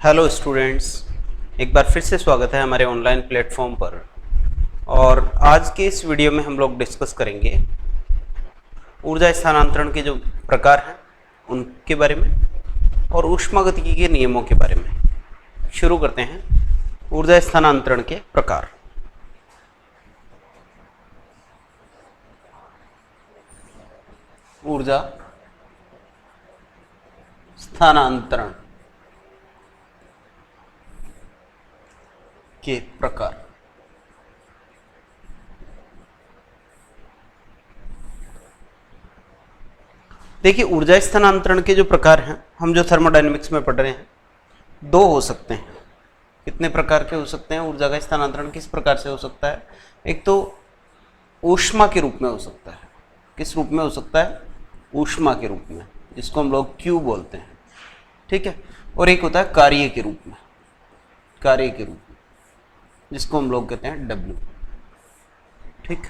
Hello students, एक बार फिर से स्वागत है हमारे ऑनलाइन प्लेटफॉर्म पर। और आज के इस वीडियो में हम लोग डिस्कस करेंगे ऊर्जा स्थानांतरण के जो प्रकार हैं उनके बारे में और ऊष्मागतिकी के नियमों के बारे में। शुरू करते हैं ऊर्जा स्थानांतरण के प्रकार। ऊर्जा स्थानांतरण के प्रकार। देखिए, ऊर्जा स्थानांतरण के जो प्रकार हैं, हम जो थर्मोडायनेमिक्स में पढ़ रहे हैं, दो हो सकते हैं। कितने प्रकार के हो सकते हैं? ऊर्जा का स्थानांतरण किस प्रकार से हो सकता है? एक तो ऊष्मा के रूप में हो सकता है। किस रूप में हो सकता है? ऊष्मा के रूप में, जिसको हम लोग क्यू बोलते हैं, ठीक है। और एक होता है कार्य के रूप में, कार्य के रूप में, जिसको हम लोग कहते हैं W, ठीक।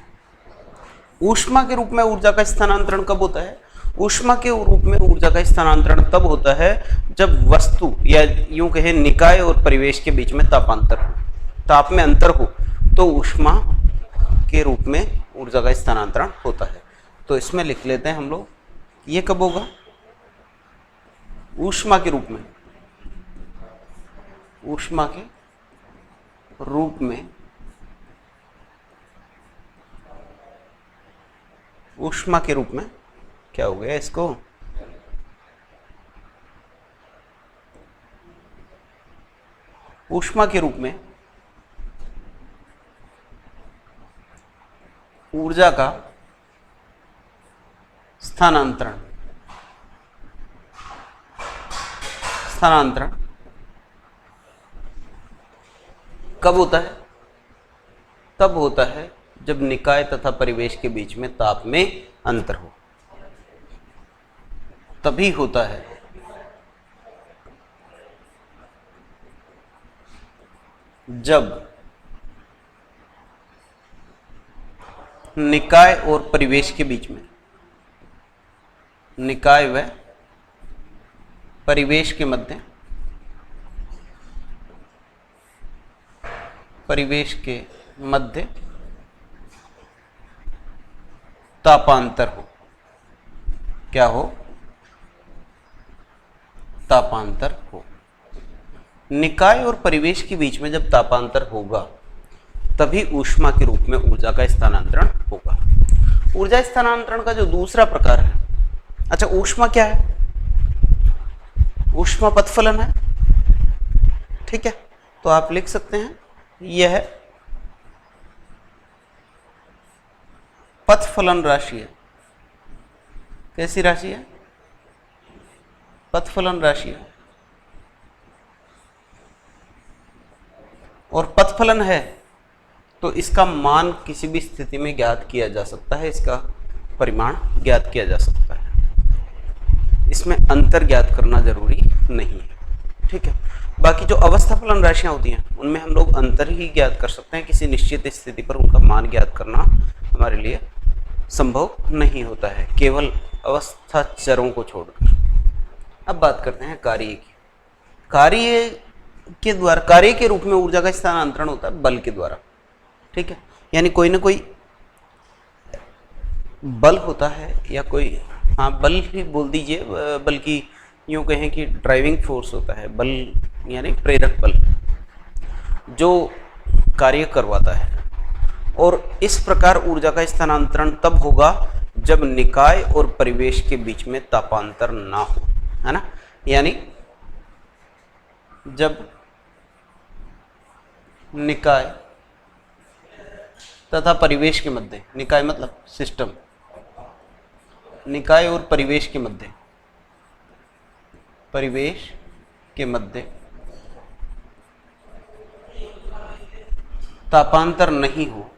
ऊष्मा के रूप में ऊर्जा का स्थानांतरण कब होता है? ऊष्मा के रूप में ऊर्जा का स्थानांतरण तब होता है जब वस्तु या यूं कहें निकाय और परिवेश के बीच में तापांतर हो, ताप में अंतर हो, तो ऊष्मा के रूप में ऊर्जा का स्थानांतरण होता है। तो इसमें लिख लेते हैं हम लोग, ये कब होगा? ऊष्मा के रूप में, ऊष्मा के रूप में, ऊष्मा के रूप में क्या हो गया इसको? ऊष्मा के रूप में ऊर्जा का स्थानांतरण, स्थानांतरण कब होता है? तब होता है जब निकाय तथा परिवेश के बीच में ताप में अंतर हो, तभी होता है। जब निकाय और परिवेश के बीच में, निकाय व परिवेश के मध्य, परिवेश के मध्य तापांतर हो। क्या हो? तापांतर हो। निकाय और परिवेश के बीच में जब तापांतर होगा तभी ऊष्मा के रूप में ऊर्जा का स्थानांतरण होगा। ऊर्जा स्थानांतरण का जो दूसरा प्रकार है, अच्छा ऊष्मा क्या है? ऊष्मा पथफलन है, ठीक है। तो आप लिख सकते हैं यह पथफलन राशि है। कैसी राशि है? पथफलन राशि है। और पथफलन है तो इसका मान किसी भी स्थिति में ज्ञात किया जा सकता है, इसका परिमाण ज्ञात किया जा सकता है। इसमें अंतर ज्ञात करना जरूरी नहीं है, ठीक है। बाकी जो अवस्था फलन राशियां होती हैं उनमें हम लोग अंतर ही ज्ञात कर सकते हैं, किसी निश्चित स्थिति पर उनका मान ज्ञात करना हमारे लिए संभव नहीं होता है, केवल अवस्था चरों को छोड़कर। अब बात करते हैं कार्य की। कार्य के द्वारा, कार्य के रूप में ऊर्जा का स्थानांतरण होता है बल के द्वारा, ठीक है। यानी कोई ना कोई बल होता है या कोई, हाँ बल ही बोल दीजिए, बल्कि यूँ कहें कि ड्राइविंग फोर्स होता है। बल यानी प्रेरक बल जो कार्य करवाता है। और इस प्रकार ऊर्जा का स्थानांतरण तब होगा जब निकाय और परिवेश के बीच में तापांतर ना हो, है ना। यानी जब निकाय तथा परिवेश के मध्य, निकाय मतलब सिस्टम, निकाय और परिवेश के मध्य, परिवेश के मध्य तापांतर नहीं हो,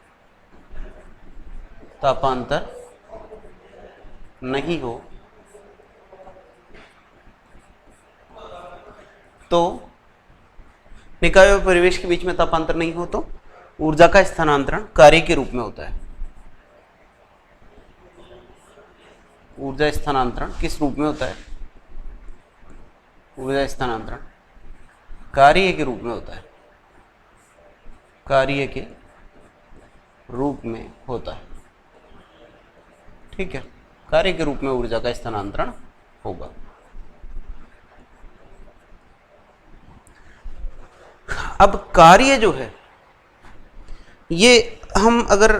तापांतर नहीं हो, तो निकाय और परिवेश के बीच में तापांतर नहीं हो तो ऊर्जा का स्थानांतरण कार्य के रूप में होता है। ऊर्जा स्थानांतरण किस रूप में होता है? ऊर्जा स्थानांतरण कार्य के रूप में होता है, कार्य के रूप में होता है। ठीक है, कार्य के रूप में ऊर्जा का स्थानांतरण होगा। अब कार्य जो है ये हम अगर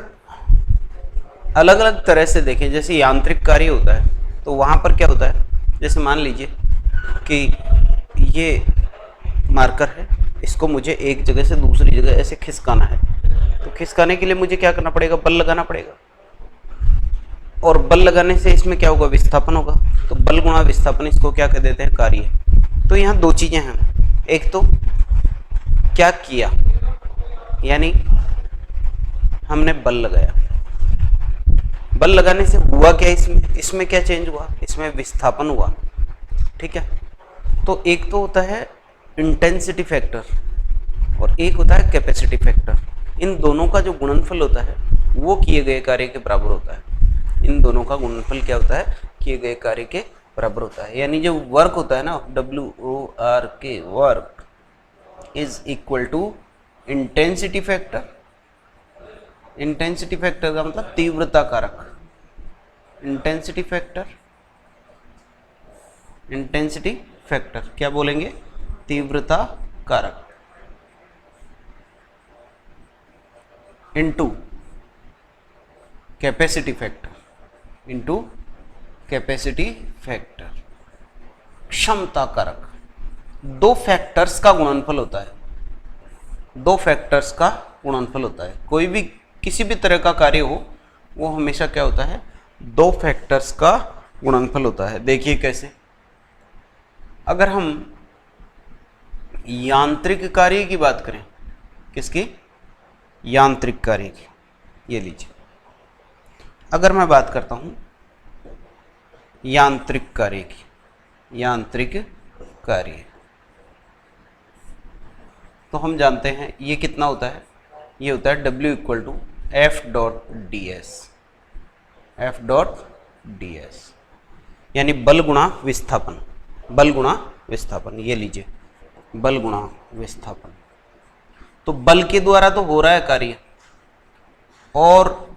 अलग अलग तरह से देखें, जैसे यांत्रिक कार्य होता है तो वहां पर क्या होता है, जैसे मान लीजिए कि ये मार्कर है, इसको मुझे एक जगह से दूसरी जगह ऐसे खिसकाना है, तो खिसकाने के लिए मुझे क्या करना पड़ेगा, बल लगाना पड़ेगा, और बल लगाने से इसमें क्या होगा, विस्थापन होगा। तो बल गुणा विस्थापन, इसको क्या कह देते हैं, कार्य। तो यहाँ दो चीजें हैं, एक तो क्या किया, यानी हमने बल लगाया, बल लगाने से हुआ क्या, इसमें क्या चेंज हुआ, इसमें विस्थापन हुआ। ठीक है, तो एक तो होता है इंटेंसिटी फैक्टर और एक होता है कैपेसिटी फैक्टर। इन दोनों का जो गुणनफल होता है वो किए गए कार्य के बराबर होता है। इन दोनों का गुणनफल क्या होता है, किए गए कार्य के बराबर होता है। यानी जो वर्क होता है ना, WORK, work is equal to intensity factor. Intensity factor का मतलब तीव्रता कारक, इंटेंसिटी फैक्टर, इंटेंसिटी फैक्टर क्या बोलेंगे, तीव्रता कारक, into capacity factor, into capacity factor, क्षमता कारक। दो फैक्टर्स का गुणनफल होता है, दो फैक्टर्स का गुणनफल होता है। कोई भी किसी भी तरह का कार्य हो वो हमेशा क्या होता है, दो फैक्टर्स का गुणनफल होता है। देखिए कैसे, अगर हम यांत्रिक कार्य की बात करें, किसकी, यांत्रिक कार्य की, ये लीजिए, अगर मैं बात करता हूं यांत्रिक कार्य की, यांत्रिक कार्य, तो हम जानते हैं ये कितना होता है, ये होता है W equal to F.ds, F.ds, यानी बल गुणा विस्थापन, बल गुणा विस्थापन। ये लीजिए, बल गुणा विस्थापन। तो बल के द्वारा तो हो रहा है कार्य, और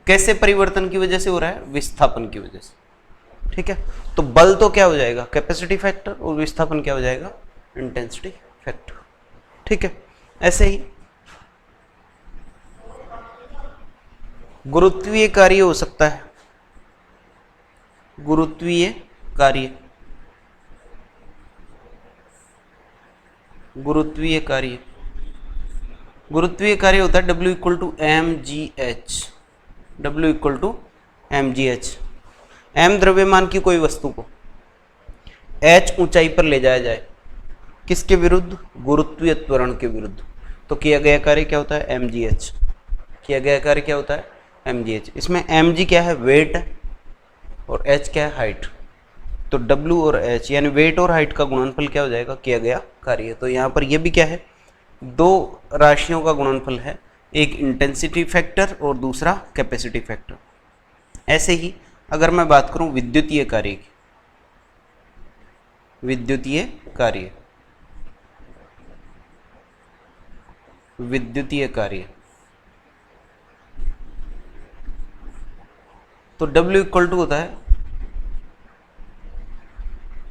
कैसे परिवर्तन की वजह से हो रहा है, विस्थापन की वजह से। ठीक है, तो बल तो क्या हो जाएगा, कैपेसिटी फैक्टर, और विस्थापन क्या हो जाएगा, इंटेंसिटी फैक्टर। ठीक है, ऐसे ही गुरुत्वीय कार्य हो सकता है, गुरुत्वीय कार्य, गुरुत्वीय कार्य, गुरुत्वीय कार्य होता है W equal to mgh, W equal to mgh। m द्रव्यमान की कोई वस्तु को h ऊंचाई पर ले जाया जाए, किसके विरुद्ध, गुरुत्वीय त्वरण के विरुद्ध, तो किया गया कार्य क्या होता है, mgh। किया गया कार्य क्या होता है, mgh। इसमें mg क्या है, वेट है, और h क्या है, हाइट। तो W और h यानी वेट और हाइट का गुणनफल क्या हो जाएगा, किया गया कार्य। तो यहाँ पर ये भी क्या है, दो राशियों का गुणनफल है, एक इंटेंसिटी फैक्टर और दूसरा कैपेसिटी फैक्टर। ऐसे ही अगर मैं बात करूं विद्युतीय कार्य की, विद्युतीय कार्य, विद्युतीय कार्य, तो W इक्वल टू होता है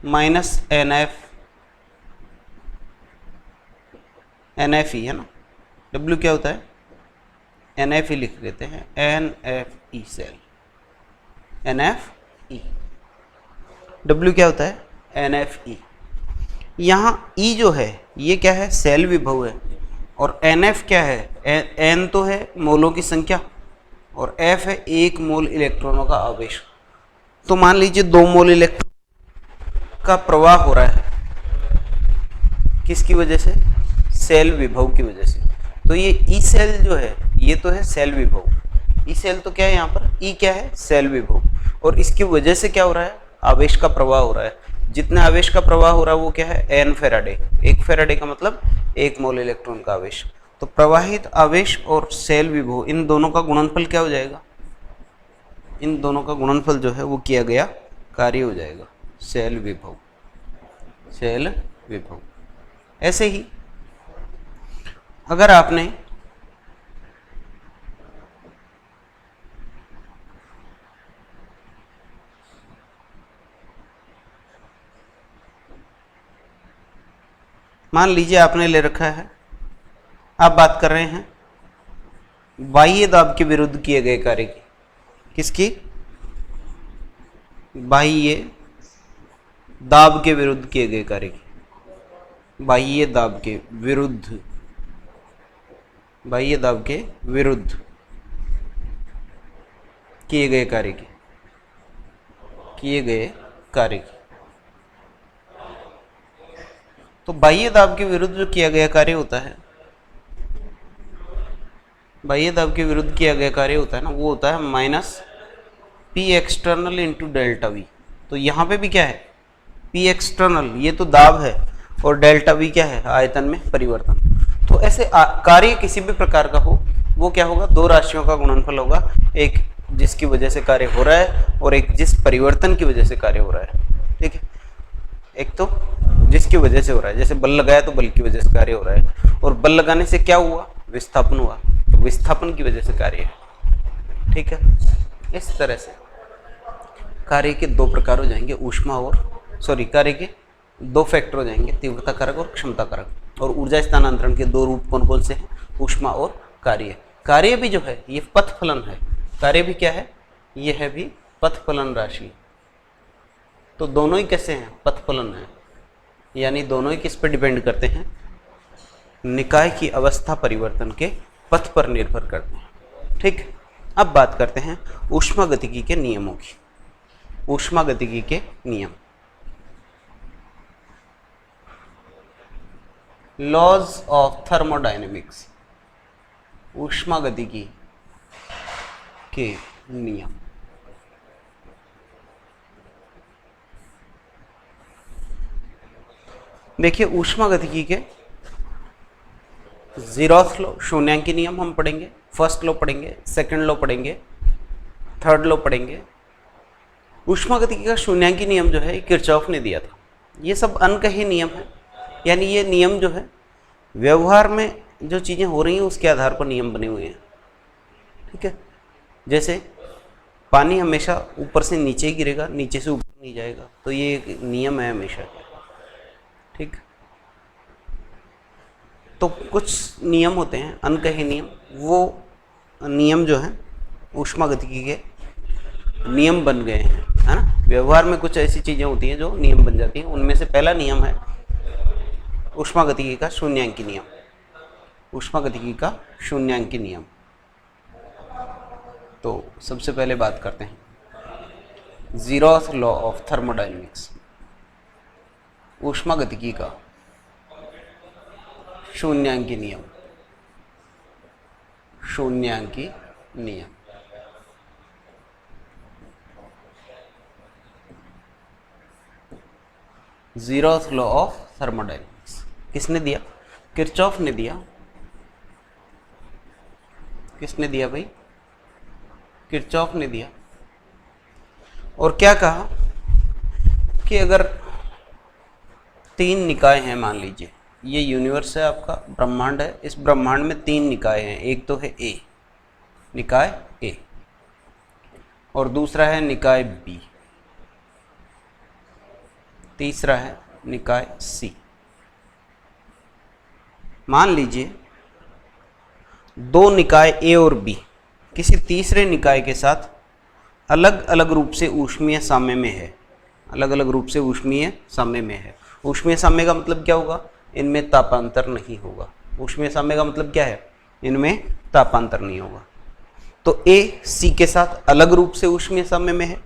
माइनस NF ही है ना, W क्या होता है, NF लिख लेते हैं, NFE सेल, NFE। W क्या होता है, NFE। यहाँ E जो है ये क्या है, सेल विभव है, और NF क्या है, N तो है मोलों की संख्या, और F है एक मोल इलेक्ट्रॉनों का आवेश। तो मान लीजिए 2 मोल इलेक्ट्रॉन का प्रवाह हो रहा है, किसकी वजह से, सेल विभव की वजह से। तो ये ई सेल जो है ये तो है सेल विभव, ई सेल तो क्या है यहाँ पर, ई क्या है, सेल विभव, और इसकी वजह से क्या हो रहा है, आवेश का प्रवाह हो रहा है। जितने आवेश का प्रवाह हो रहा है वो क्या है, एन फेराडे। एक फेराडे का मतलब 1 मोल इलेक्ट्रॉन का आवेश। तो प्रवाहित आवेश और सेल विभव, इन दोनों का गुणनफल क्या हो जाएगा, इन दोनों का गुणनफल जो है वो किया गया कार्य हो जाएगा, सेल विभव, सेल विभव। ऐसे ही अगर आपने मान लीजिए आपने ले रखा है, आप बात कर रहे हैं बाह्य दाब के विरुद्ध किए गए कार्य की। किसकी? बाह्य दाब के विरुद्ध किए गए कार्य की। बाह्य दाब के विरुद्ध, बाह्य दाब के विरुद्ध किए गए कार्य की, किए गए कार्य की। तो बाह्य दाब के विरुद्ध जो किया गया कार्य होता है, बाह्य दाब के विरुद्ध किया गया कार्य होता है ना, वो होता है minus P external into delta we. तो यहाँ पे भी क्या है? पी एक्सटर्नल, ये तो दाब है, और डेल्टा वी क्या है? आयतन में परिवर्तन। तो ऐसे कार्य किसी भी प्रकार का हो, वो क्या होगा? दो राशियों का गुणनफल होगा, एक जिसकी वजह से कार्य हो रहा है और एक जिस परिवर्तन की वजह से कार्य हो रहा है। ठीक है, एक तो जिसकी वजह से हो रहा है, जैसे बल लगाया तो बल की वजह से कार्य हो रहा है, और बल लगाने से क्या हुआ? विस्थापन हुआ, तो विस्थापन की वजह से कार्य है। ठीक है, इस तरह से कार्य के दो प्रकार हो जाएंगे, ऊष्मा और कार्य के दो फैक्टर हो जाएंगे, तीव्रता कारक और क्षमता कारक। और ऊर्जा स्थानांतरण के दो रूप कौन कौन से हैं? ऊष्मा और कार्य। कार्य भी जो है ये पथफलन है, कार्य भी क्या है? ये है भी पथफलन राशि। तो दोनों ही कैसे हैं? पथफलन है, यानी दोनों ही किस पर डिपेंड करते हैं? निकाय की अवस्था परिवर्तन के पथ पर निर्भर करते हैं। ठीक, अब बात करते हैं ऊष्मागतिकी के नियमों की। ऊष्मागतिकी के नियम, लॉज ऑफ थर्मोडायनेमिक्स, ऊष्मागतिकी के नियम। देखिए, ऊष्मागतिकी के जीरोथ लॉ, शून्यांकी नियम हम पढ़ेंगे, फर्स्ट लॉ पढ़ेंगे, सेकंड लॉ पढ़ेंगे, थर्ड लॉ पढ़ेंगे। ऊष्मागतिकी का शून्यांकी नियम जो है किरचॉफ ने दिया था। ये सब अनकही नियम है, यानी ये नियम जो है व्यवहार में जो चीज़ें हो रही हैं उसके आधार पर नियम बने हुए हैं। ठीक है, जैसे पानी हमेशा ऊपर से नीचे ही गिरेगा, नीचे से ऊपर नहीं जाएगा, तो ये एक नियम है हमेशा। ठीक, तो कुछ नियम होते हैं अनकही नियम, वो नियम जो हैं ऊष्मागतिकी के नियम बन गए हैं, है ना। व्यवहार में कुछ ऐसी चीज़ें होती हैं जो नियम बन जाती हैं, उनमें से पहला नियम है ऊष्मागतिकी का शून्यांकी नियम। ऊष्मागतिकी का शून्यांकी नियम, तो सबसे पहले बात करते हैं जीरोथ लॉ ऑफ थर्मोडायनेमिक्स, ऊष्मागतिकी का शून्यांकी नियम। शून्यांकी नियम, जीरोथ लॉ ऑफ थर्मोडायनेमिक्स किसने दिया? किरचॉफ ने दिया। किसने दिया भाई? किरचॉफ ने दिया। और क्या कहा कि अगर तीन निकाय हैं, मान लीजिए ये यूनिवर्स है आपका, ब्रह्मांड है, इस ब्रह्मांड में तीन निकाय हैं। एक तो है ए, निकाय ए, और दूसरा है निकाय बी, तीसरा है निकाय सी। मान लीजिए दो निकाय ए और बी किसी तीसरे निकाय के साथ अलग अलग रूप से ऊष्मीय साम्य में है, अलग अलग रूप से ऊष्मीय साम्य में है। ऊष्मीय साम्य का मतलब क्या होगा? इनमें तापांतर नहीं होगा। ऊष्मीय साम्य का मतलब क्या है? इनमें तापांतर नहीं होगा। तो ए सी के साथ अलग रूप से ऊष्मीय साम्य में है,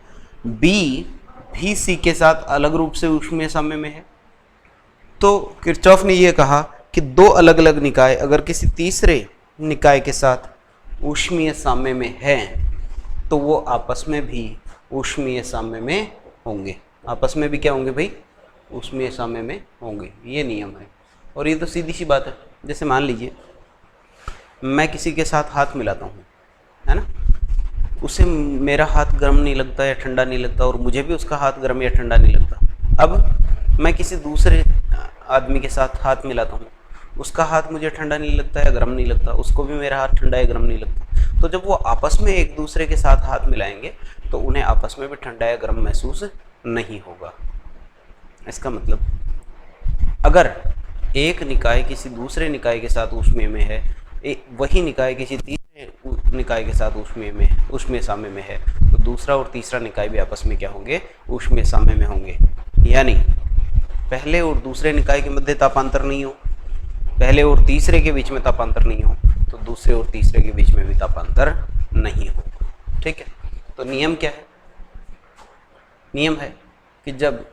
बी भी सी के साथ अलग रूप से ऊष्मीय साम्य में है। तो किरचॉफ ने यह कहा कि दो अलग अलग निकाय अगर किसी तीसरे निकाय के साथ ऊष्मीय साम्य में है तो वो आपस में भी ऊष्मीय साम्य में होंगे। आपस में भी क्या होंगे भाई? ऊष्मीय साम्य में होंगे। ये नियम है, और ये तो सीधी सी बात है। जैसे मान लीजिए मैं किसी के साथ हाथ मिलाता हूँ, है ना, उसे मेरा हाथ गर्म नहीं लगता या ठंडा नहीं लगता, और मुझे भी उसका हाथ गर्म या ठंडा नहीं लगता। अब मैं किसी दूसरे आदमी के साथ हाथ मिलाता हूँ, उसका हाथ मुझे ठंडा नहीं लगता या गर्म नहीं लगता, उसको भी मेरा हाथ ठंडा या गर्म नहीं लगता। तो जब वो आपस में एक दूसरे के साथ हाथ मिलाएंगे तो उन्हें आपस में भी ठंडा या गर्म महसूस नहीं होगा। इसका मतलब अगर एक निकाय किसी दूसरे निकाय के साथ ऊष्मीय में है, वही निकाय किसी तीसरे निकाय के साथ ऊष्मीय साम्य में है, तो दूसरा और तीसरा निकाय भी आपस में क्या होंगे, ऊष्मीय साम्य में होंगे। यानी पहले और दूसरे निकाय के मध्य तापांतर नहीं हो, पहले और तीसरे के बीच में तापांतर नहीं हो, तो दूसरे और तीसरे के बीच में भी तापांतर नहीं होगा। ठीक है, तो नियम क्या है? नियम है कि जब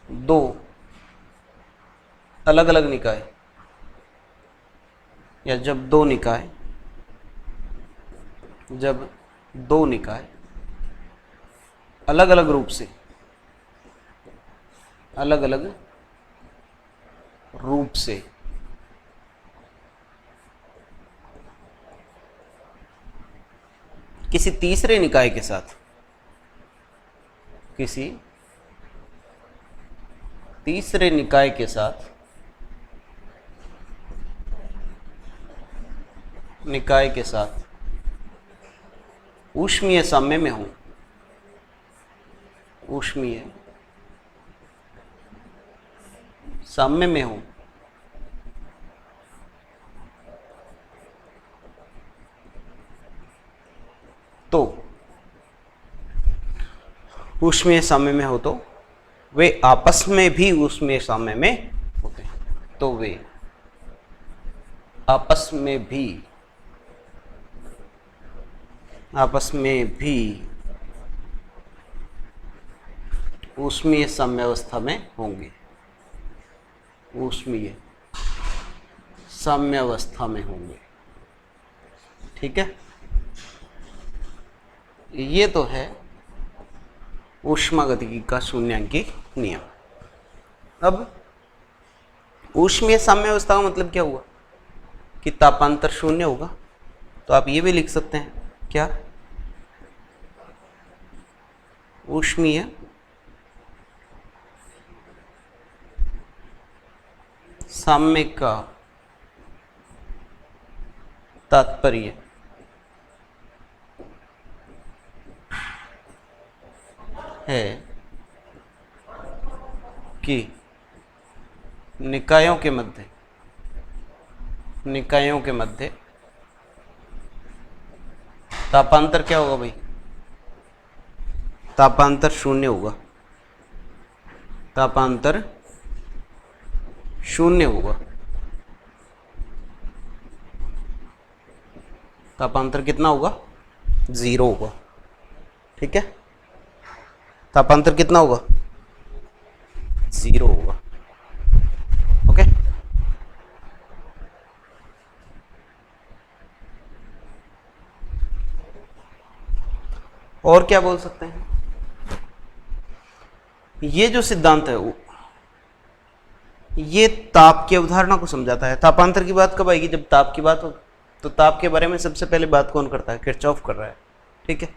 दो अलग अलग निकाय या जब दो निकाय अलग अलग रूप से किसी तीसरे निकाय के साथ ऊष्मीय साम्य में हो, तो ऊष्मीय साम्य में हो तो वे आपस में भी ऊष्मीय साम्य में होते हैं। तो वे आपस में भी ऊष्मीय साम्यावस्था में होंगे, ठीक है। ये तो है ऊष्मागतिकी का शून्यांकी नियम। अब ऊष्मीय साम्यावस्था का मतलब क्या हुआ कि तापांतर शून्य होगा। तो आप ये भी लिख सकते हैं क्या, ऊष्मीय साम्य का तात्पर्य है कि निकायों के मध्य तापांतर क्या होगा भाई, तापांतर शून्य होगा, तापांतर कितना होगा, 0 होगा। ठीक है, तापांतर कितना होगा, 0 होगा। ओके, और क्या बोल सकते हैं? ये जो सिद्धांत है ये ताप की अवधारणा को समझाता है। तापांतर की बात कब आएगी, जब ताप की बात हो। तो ताप के बारे में सबसे पहले बात कौन करता है, किरचॉफ कर रहा है। ठीक है,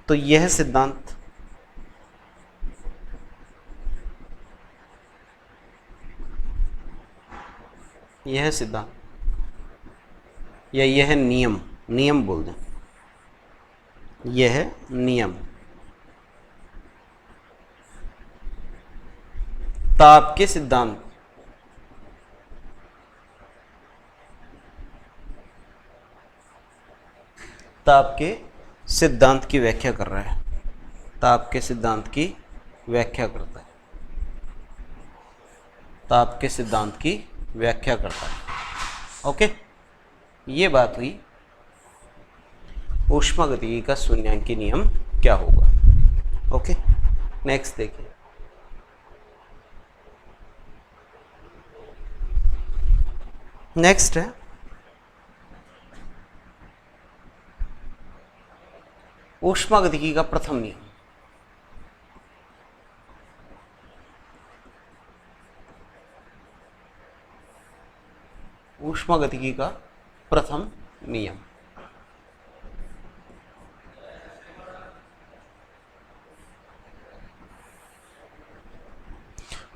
तो यह सिद्धांत या यह नियम बोल दें, यह नियम ताप के सिद्धांत की व्याख्या कर रहा है, ताप के सिद्धांत की व्याख्या करता है, ओके। ये बात हुई ऊष्मागतिकी का शून्यांकी नियम क्या होगा। ओके, नेक्स्ट देखिए, नेक्स्ट है ऊष्मागतिकी का प्रथम नियम। ऊष्मागतिकी का प्रथम नियम,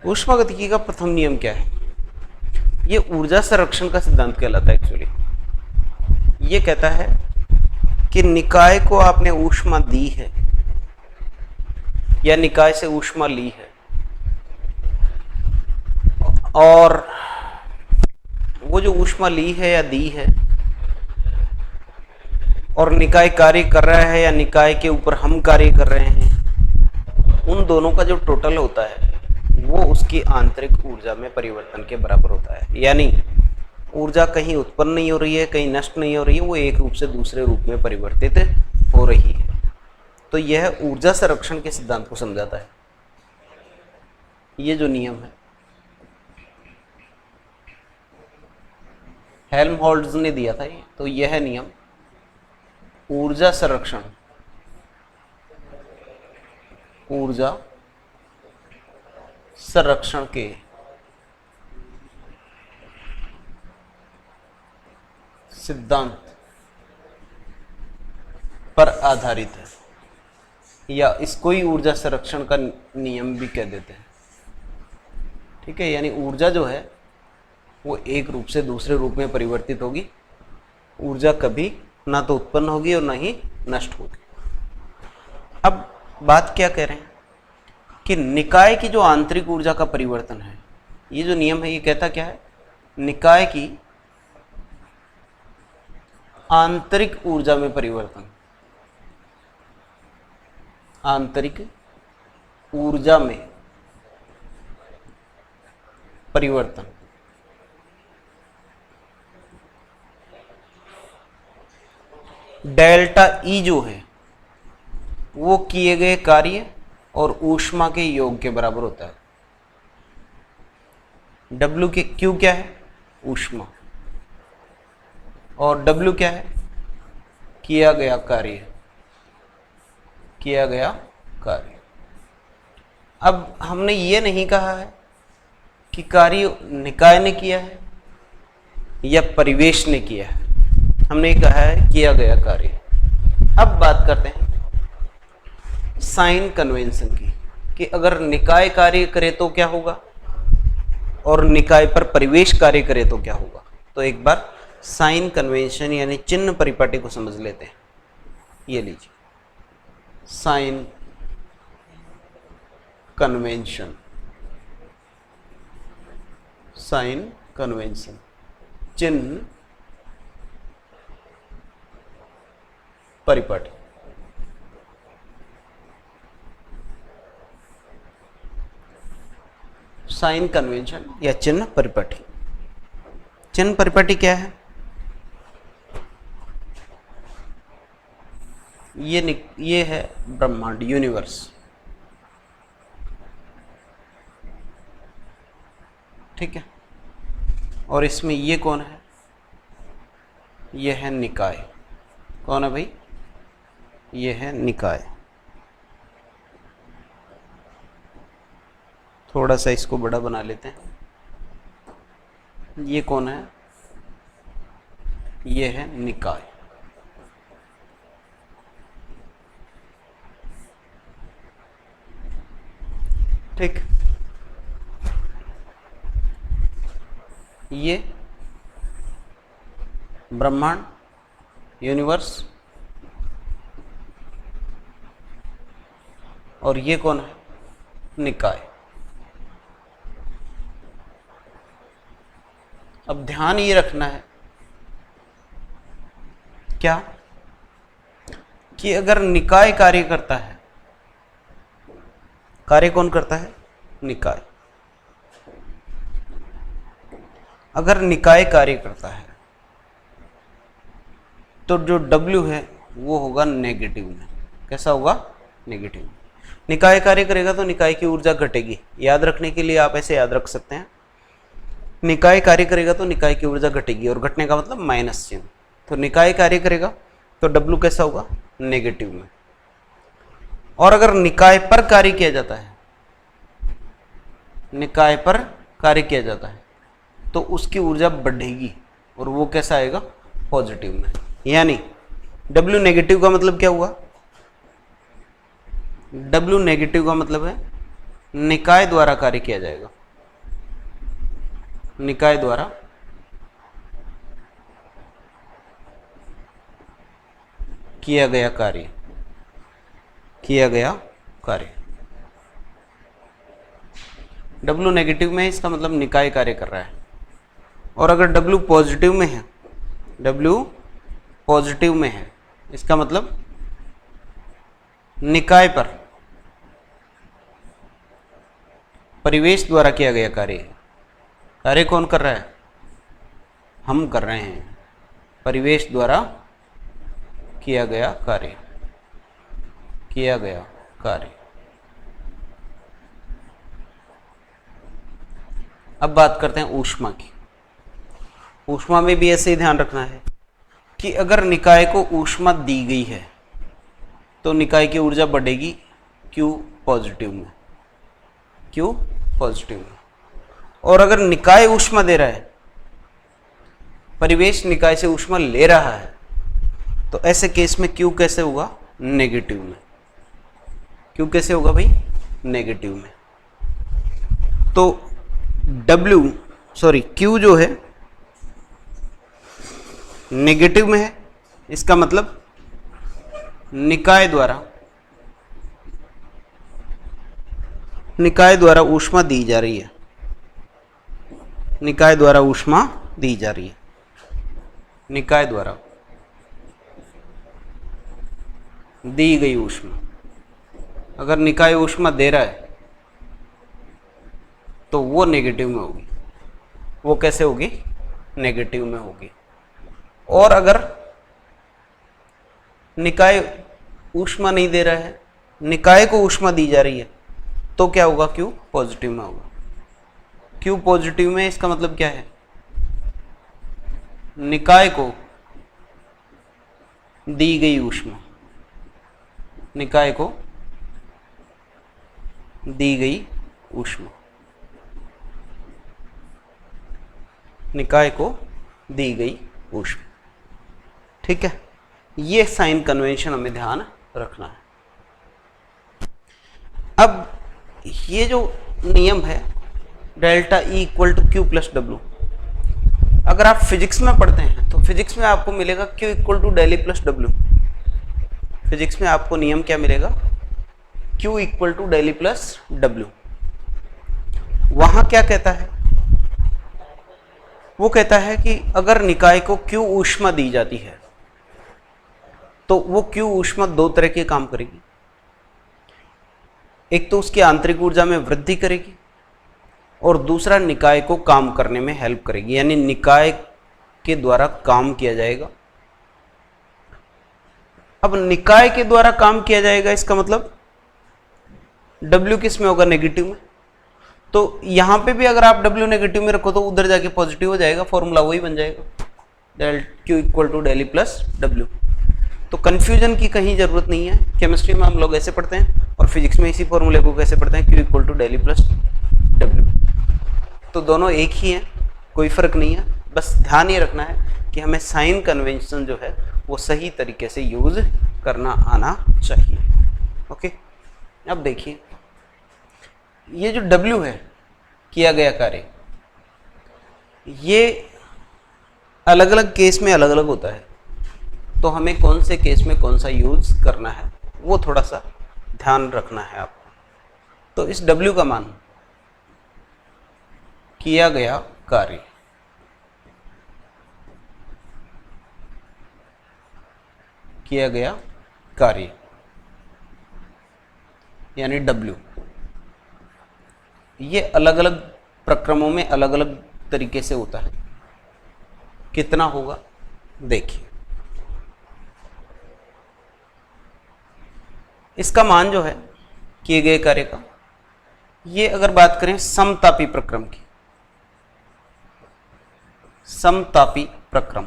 ऊष्मागतिकी का प्रथम नियम क्या है? ये ऊर्जा संरक्षण का सिद्धांत कहलाता है एक्चुअली। ये कहता है कि निकाय को आपने ऊष्मा दी है या निकाय से ऊष्मा ली है, और वो जो ऊष्मा ली है या दी है, और निकाय कार्य कर रहा है या निकाय के ऊपर हम कार्य कर रहे हैं, उन दोनों का जो टोटल होता है वो उसकी आंतरिक ऊर्जा में परिवर्तन के बराबर होता है। यानी ऊर्जा कहीं उत्पन्न नहीं हो रही है, कहीं नष्ट नहीं हो रही है, वो एक रूप से दूसरे रूप में परिवर्तित हो रही है। तो यह ऊर्जा संरक्षण के सिद्धांत को समझाता है। ये जो नियम है हेल्महोल्ट्ज़ ने दिया था ये, तो यह नियम ऊर्जा संरक्षण, ऊर्जा संरक्षण के सिद्धांत पर आधारित है, या इसको ही ऊर्जा संरक्षण का नियम भी कह देते हैं। ठीक है, यानी ऊर्जा जो है वो एक रूप से दूसरे रूप में परिवर्तित होगी। ऊर्जा कभी ना तो उत्पन्न होगी और ना ही नष्ट होगी। अब बात क्या कह रहे हैं कि निकाय की जो आंतरिक ऊर्जा का परिवर्तन है, ये जो नियम है ये कहता क्या है? निकाय की आंतरिक ऊर्जा में परिवर्तन, आंतरिक ऊर्जा में परिवर्तन डेल्टा ई जो है वो किए गए कार्य और ऊष्मा के योग के बराबर होता है। W के Q क्या है? ऊष्मा, और W क्या है? किया गया कार्य, किया गया कार्य। अब हमने ये नहीं कहा है कि कार्य निकाय ने किया है या परिवेश ने किया है, हमने कहा है किया गया कार्य। अब बात करते हैं साइन कन्वेंशन की, कि अगर निकाय कार्य करे तो क्या होगा और निकाय पर परिवेश कार्य करे तो क्या होगा। तो एक बार साइन कन्वेंशन यानी चिन्ह परिपाटी को समझ लेते हैं। ये लीजिए, साइन कन्वेंशन, साइन कन्वेंशन चिन्ह परिपाटी। साइन कन्वेंशन या चिन्ह परिपाटी। चिन्ह परिपाटी क्या है? ये है ब्रह्मांड, यूनिवर्स। ठीक है, और इसमें ये कौन है? ये है निकाय। कौन है भाई? ये है निकाय। थोड़ा सा इसको बड़ा बना लेते हैं। ये कौन है? ये है निकाय। ठीक, ये ब्रह्मांड, यूनिवर्स, और ये कौन है? निकाय। अब ध्यान ये रखना है क्या, कि अगर निकाय कार्य करता है, कार्य कौन करता है? निकाय। अगर निकाय कार्य करता है तो जो W है वो होगा नेगेटिव में। कैसा होगा? नेगेटिव। निकाय कार्य करेगा तो निकाय की ऊर्जा घटेगी। याद रखने के लिए आप ऐसे याद रख सकते हैं, निकाय कार्य करेगा तो निकाय की ऊर्जा घटेगी, और घटने का मतलब माइनस चिन्ह। तो निकाय कार्य करेगा तो W कैसा होगा? नेगेटिव में। और अगर निकाय पर कार्य किया जाता है, निकाय पर कार्य किया जाता है तो उसकी ऊर्जा बढ़ेगी, और वो कैसा आएगा? पॉजिटिव में। यानी W नेगेटिव का मतलब क्या हुआ? W नेगेटिव का मतलब है निकाय द्वारा कार्य किया जाएगा, निकाय द्वारा किया गया कार्य, किया गया कार्य। W नेगेटिव में है, इसका मतलब निकाय कार्य कर रहा है। और अगर W पॉजिटिव में है, W पॉजिटिव में है, इसका मतलब निकाय पर परिवेश द्वारा किया गया कार्य है। कार्य कौन कर रहा है? हम कर रहे हैं। परिवेश द्वारा किया गया कार्य, किया गया कार्य। अब बात करते हैं ऊष्मा की। ऊष्मा में भी ऐसे ही ध्यान रखना है कि अगर निकाय को ऊष्मा दी गई है तो निकाय की ऊर्जा बढ़ेगी Q पॉजिटिव में, Q पॉजिटिव में। और अगर निकाय ऊष्मा दे रहा है, परिवेश निकाय से ऊष्मा ले रहा है, तो ऐसे केस में Q कैसे होगा? नेगेटिव में। Q कैसे होगा भाई? नेगेटिव में। तो Q जो है नेगेटिव में है, इसका मतलब निकाय द्वारा ऊष्मा दी जा रही है, निकाय द्वारा ऊष्मा दी जा रही है, निकाय द्वारा दी गई ऊष्मा। अगर निकाय ऊष्मा दे रहा है तो वो नेगेटिव में होगी। वो कैसे होगी? नेगेटिव में होगी। और अगर निकाय ऊष्मा नहीं दे रहा है, निकाय को ऊष्मा दी जा रही है, तो क्या होगा? Q पॉजिटिव में होगा। Q पॉजिटिव में, इसका मतलब क्या है? निकाय को दी गई ऊष्मा, निकाय को दी गई ऊष्मा, निकाय को दी गई ऊष्मा। ठीक है, ये साइन कन्वेंशन हमें ध्यान रखना है। अब ये जो नियम है delta E equal to Q plus W, अगर आप फिजिक्स में पढ़ते हैं तो फिजिक्स में आपको मिलेगा Q equal to del E plus W। Physics में आपको नियम क्या मिलेगा? Q equal to del E plus W। वहां क्या कहता है? वो कहता है कि अगर निकाय को Q ऊष्मा दी जाती है तो वो Q ऊष्मा दो तरह के काम करेगी। एक तो उसकी आंतरिक ऊर्जा में वृद्धि करेगी और दूसरा निकाय को काम करने में हेल्प करेगी, यानी निकाय के द्वारा काम किया जाएगा। अब निकाय के द्वारा काम किया जाएगा, इसका मतलब W किस में होगा? नेगेटिव में। तो यहां पे भी अगर आप W नेगेटिव में रखो तो उधर जाके पॉजिटिव हो जाएगा, फॉर्मूला वही बन जाएगा, del Q equal to del E plus W। तो कंफ्यूजन की कहीं जरूरत नहीं है। केमिस्ट्री में हम लोग ऐसे पढ़ते हैं और फिजिक्स में इसी फॉर्मूले को कैसे पढ़ते हैं? Q equal to del E plus W। तो दोनों एक ही हैं, कोई फर्क नहीं है। बस ध्यान ये रखना है कि हमें साइन कन्वेंशन जो है वो सही तरीके से यूज करना आना चाहिए। ओके, अब देखिए ये जो W है, किया गया कार्य, ये अलग अलग केस में अलग अलग होता है। तो हमें कौन से केस में कौन सा यूज करना है वो थोड़ा सा ध्यान रखना है आपको। तो इस W का मान किया गया कार्य, किया गया कार्य यानी W, ये अलग अलग प्रक्रमों में अलग अलग तरीके से होता है। कितना होगा देखिए, इसका मान जो है किए गए कार्य का, ये अगर बात करें समतापी प्रक्रम की, समतापी प्रक्रम,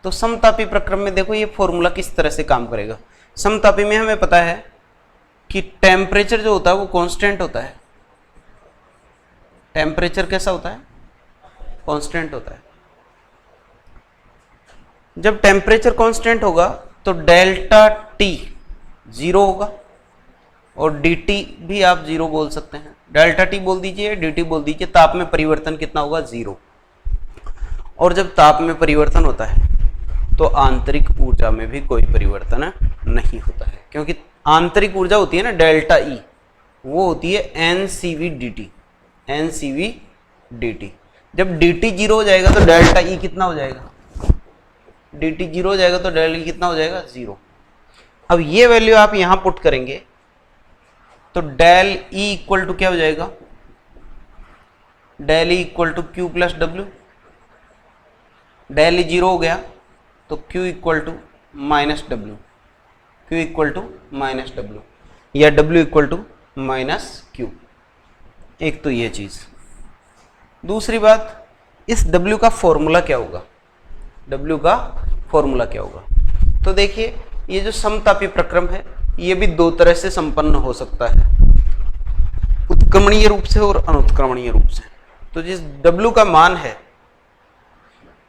तो समतापी प्रक्रम में देखो ये फॉर्मूला किस तरह से काम करेगा। समतापी में हमें पता है कि टेम्परेचर जो होता है वो कांस्टेंट होता है। टेम्परेचर कैसा होता है? कांस्टेंट होता है। जब टेम्परेचर कांस्टेंट होगा तो डेल्टा T 0 होगा और dt भी आप 0 बोल सकते हैं, डेल्टा टी बोल दीजिए, dt बोल दीजिए। ताप में परिवर्तन कितना होगा? 0। और जब ताप में परिवर्तन होता है तो आंतरिक ऊर्जा में भी कोई परिवर्तन नहीं होता है, क्योंकि आंतरिक ऊर्जा होती है ना डेल्टा ई, वो होती है NCV dt, NCV dt। जब dt 0 हो जाएगा तो डेल्टा ई कितना हो जाएगा? dt 0 हो जाएगा तो डेल्टा ई कितना हो जाएगा? 0। अब ये वैल्यू आप यहां पुट करेंगे तो डेल ई इक्वल टू क्या हो जाएगा? Del E equal to Q plus W. Del E 0 हो गया तो Q equal to minus W, Q equal to minus W, या W equal to minus Q। एक तो ये चीज। दूसरी बात, इस W का फॉर्मूला क्या होगा? W का फॉर्मूला क्या होगा? तो देखिए, ये जो समतापी प्रक्रम है ये भी दो तरह से संपन्न हो सकता है, उत्क्रमणीय रूप से और अनुत्क्रमणीय रूप से। तो जिस W का मान है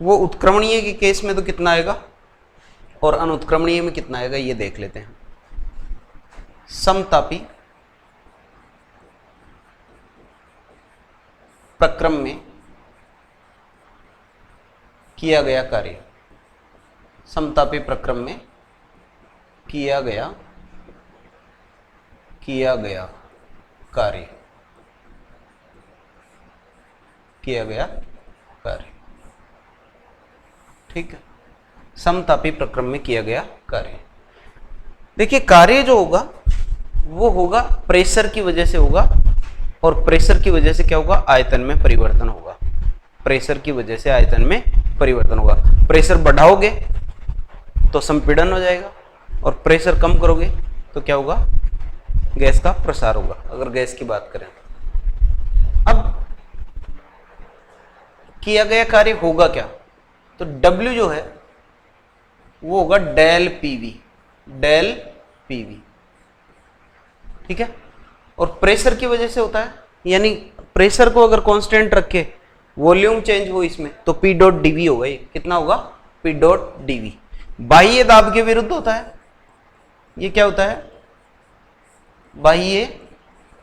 वो उत्क्रमणीय के केस में तो कितना आएगा और अनुत्क्रमणीय में कितना आएगा, ये देख लेते हैं। समतापी प्रक्रम में किया गया कार्य, समतापी प्रक्रम में किया गया कार्य, किया गया कार्य, ठीक है। समतापी प्रक्रम में किया गया कार्य, देखिए कार्य जो होगा वो होगा प्रेशर की वजह से होगा, और प्रेशर की वजह से क्या होगा? आयतन में परिवर्तन होगा। प्रेशर की वजह से आयतन में परिवर्तन होगा। प्रेशर बढ़ाओगे तो संपीड़न हो जाएगा, और प्रेशर कम करोगे तो क्या होगा? गैस का प्रसार होगा, अगर गैस की बात करें। अब किया गया कार्य होगा क्या? तो W जो है वो होगा डेल PV, डेल PV, ठीक है। और प्रेशर की वजह से होता है, यानी प्रेशर को अगर कांस्टेंट रखे, वॉल्यूम चेंज हो इसमें, तो P डॉट dV होगा। ये कितना होगा? P dot dV। बाह्य दाब के विरुद्ध होता है। ये क्या होता है? बाह्य